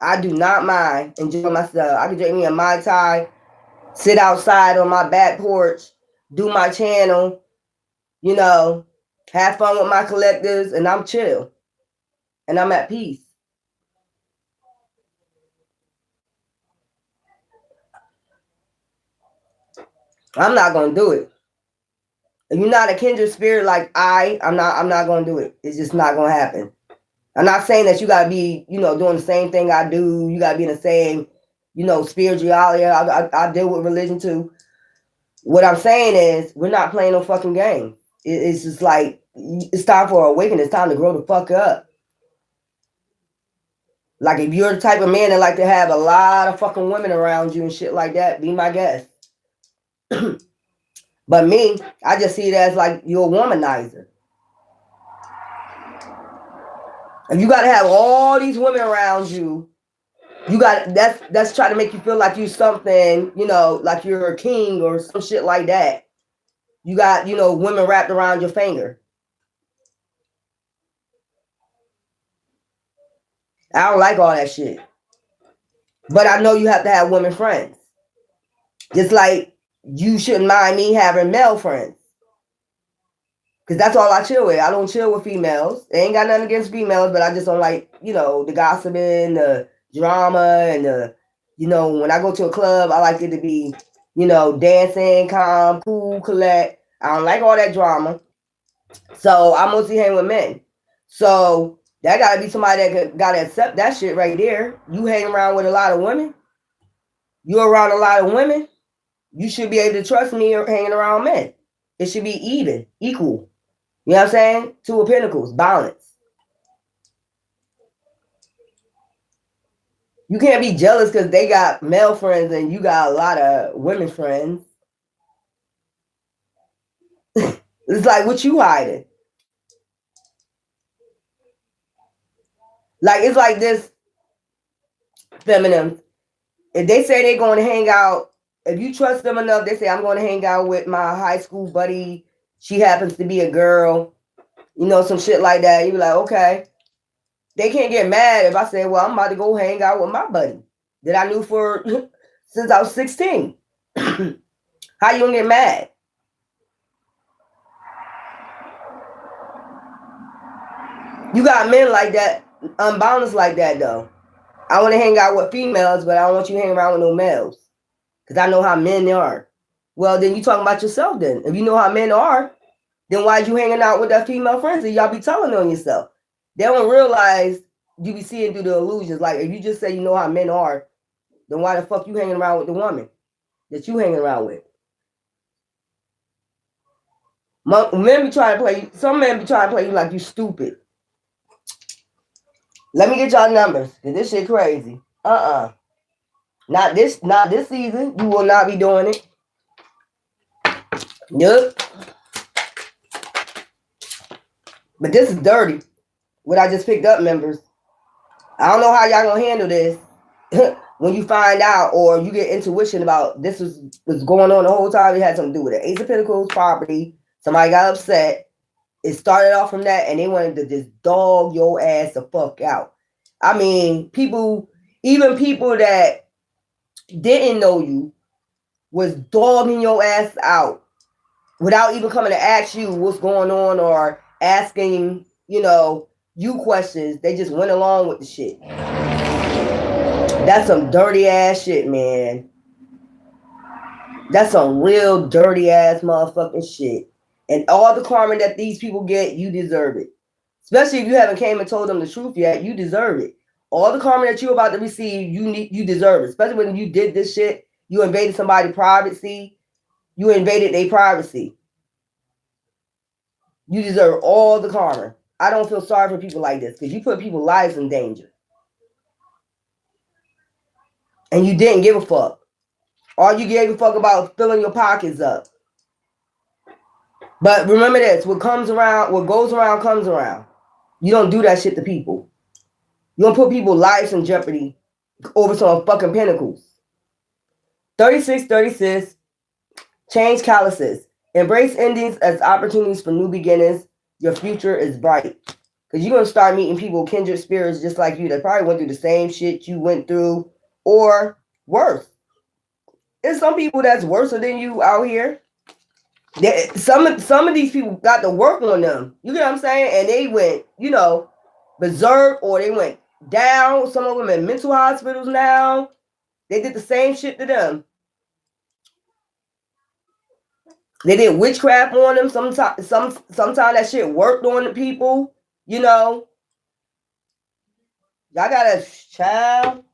I do not mind enjoying myself. I can drink me a Mai Tai, sit outside on my back porch, do my channel, you know, have fun with my collectors, and I'm chill. And I'm at peace. I'm not gonna do it. If you're not a kindred spirit like I'm not gonna do it. It's just not gonna happen. I'm not saying that you gotta be, doing the same thing I do. You gotta be in the same, spirituality. I deal with religion too. What I'm saying is, we're not playing no fucking game. It's just like, it's time for awakening. It's time to grow the fuck up. Like, if you're the type of man that like to have a lot of fucking women around you and shit like that, be my guest. But me, I just see it as like you're a womanizer. If you gotta have all these women around you, that's trying to make you feel like you're something, like you're a king or some shit like that. You got, women wrapped around your finger. I don't like all that shit. But I know you have to have women friends. Just like you shouldn't mind me having male friends. Because that's all I chill with. I don't chill with females. I ain't got nothing against females, but I just don't like, the gossiping, the drama, and when I go to a club, I like it to be, dancing, calm, cool, collect. I don't like all that drama. So I mostly hang with men. So that gotta be somebody that gotta accept that shit right there. You hang around with a lot of women. You're around a lot of women. You should be able to trust me hanging around men. It should be even, equal. You know what I'm saying? Two of Pentacles, balance. You can't be jealous because they got male friends and you got a lot of women friends. It's like, what you hiding? Like, it's like this, feminine. If they say they're going to hang out, if you trust them enough, they say, I'm going to hang out with my high school buddy. She happens to be a girl. Some shit like that. You be like, okay. They can't get mad if I say, well, I'm about to go hang out with my buddy that I knew for since I was 16. How you gonna get mad? You got men like that, unbalanced like that though. I want to hang out with females, but I don't want you to hang around with no males. because I know how men are. Well, then you talking about yourself then. If you know how men are, then why you hanging out with that female friends and y'all be telling on yourself? They don't realize you be seeing through the illusions. Like, if you just say you know how men are, then why the fuck you hanging around with the woman that you hanging around with? Men be trying to play you. Some men be trying to play you like you stupid. Let me get y'all numbers, because this shit crazy. Not this season. You will not be doing it. Yep. But this is dirty. What I just picked up, members. I don't know how y'all gonna handle this when you find out or you get intuition about this was going on the whole time. It had something to do with it. Ace of Pentacles property. Somebody got upset. It started off from that, and they wanted to just dog your ass the fuck out. I mean, even people that didn't know you was dogging your ass out without even coming to ask you what's going on or asking, you questions. They just went along with the shit. That's some dirty ass shit, man. That's some real dirty ass motherfucking shit. And all the karma that these people get, you deserve it. Especially if you haven't came and told them the truth yet, you deserve it. All the karma that you're about to receive, you deserve it. Especially when you did this shit, you invaded somebody's privacy. You invaded their privacy. You deserve all the karma. I don't feel sorry for people like this because you put people's lives in danger. And you didn't give a fuck. All you gave a fuck about filling your pockets up. But remember this, what goes around comes around. You don't do that shit to people. You don't put people's lives in jeopardy over some fucking pentacles. 3636, change calluses. Embrace endings as opportunities for new beginnings. Your future is bright. Because you're going to start meeting people, kindred spirits just like you, that probably went through the same shit you went through or worse. There's some people that's worse than you out here. Some of these people got to work on them. You get what I'm saying? And they went, berserk, or they went down. Some of them in mental hospitals now. They did the same shit to them. They did witchcraft on them. Sometimes that shit worked on the people. Y'all got a child.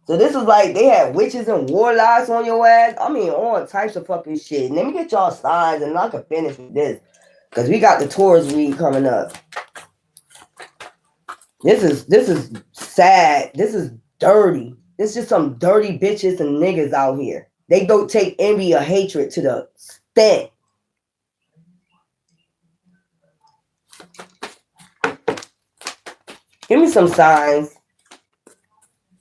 So this was like they had witches and warlocks on your ass. I mean, all types of fucking shit. And let me get y'all signs and I can finish with this. Because we got the Taurus read coming up. This is sad. This is dirty. This is just some dirty bitches and niggas out here. They don't take envy or hatred to the extent. Give me some signs.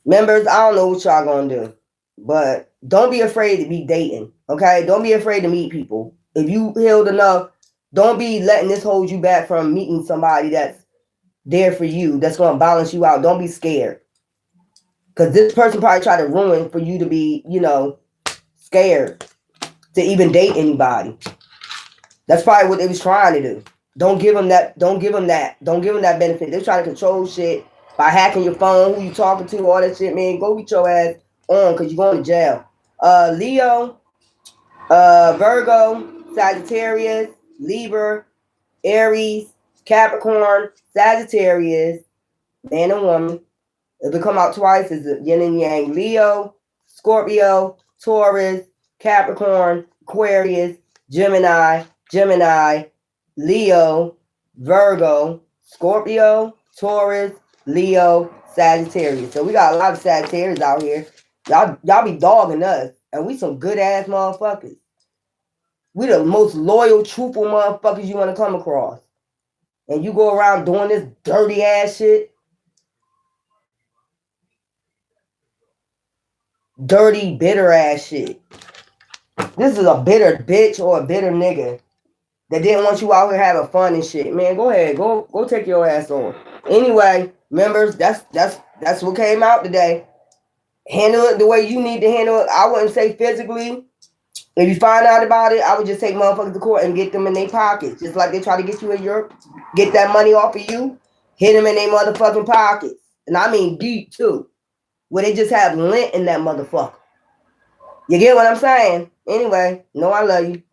Members, I don't know what y'all gonna do, but don't be afraid to be dating, okay? Don't be afraid to meet people. If you healed enough, don't be letting this hold you back from meeting somebody that's there for you, that's gonna balance you out. Don't be scared. Because this person probably tried to ruin for you to be, scared to even date anybody. That's probably what they was trying to do. Don't give them that benefit. They're trying to control shit by hacking your phone, who you talking to, all that shit, man. Go get your ass on because you're going to jail. Leo, Virgo, Sagittarius, Libra, Aries, Capricorn, Sagittarius, man and woman. If it come out twice, it's yin and yang. Leo, Scorpio, Taurus, Capricorn, Aquarius, Gemini, Leo, Virgo, Scorpio, Taurus, Leo, Sagittarius. So we got a lot of Sagittarius out here. Y'all be dogging us. And we some good ass motherfuckers. We the most loyal, truthful motherfuckers you want to come across. And you go around doing this dirty ass shit. Dirty, bitter ass shit. This is a bitter bitch or a bitter nigga that didn't want you out here having fun and shit. Man, go ahead. Go take your ass on. Anyway, members, that's what came out today. Handle it the way you need to handle it. I wouldn't say physically. If you find out about it, I would just take motherfuckers to court and get them in their pockets. Just like they try to get you in your, get that money off of you, hit them in their motherfucking pockets. And I mean deep too. Where they just have lint in that motherfucker. You get what I'm saying? Anyway, no, I love you.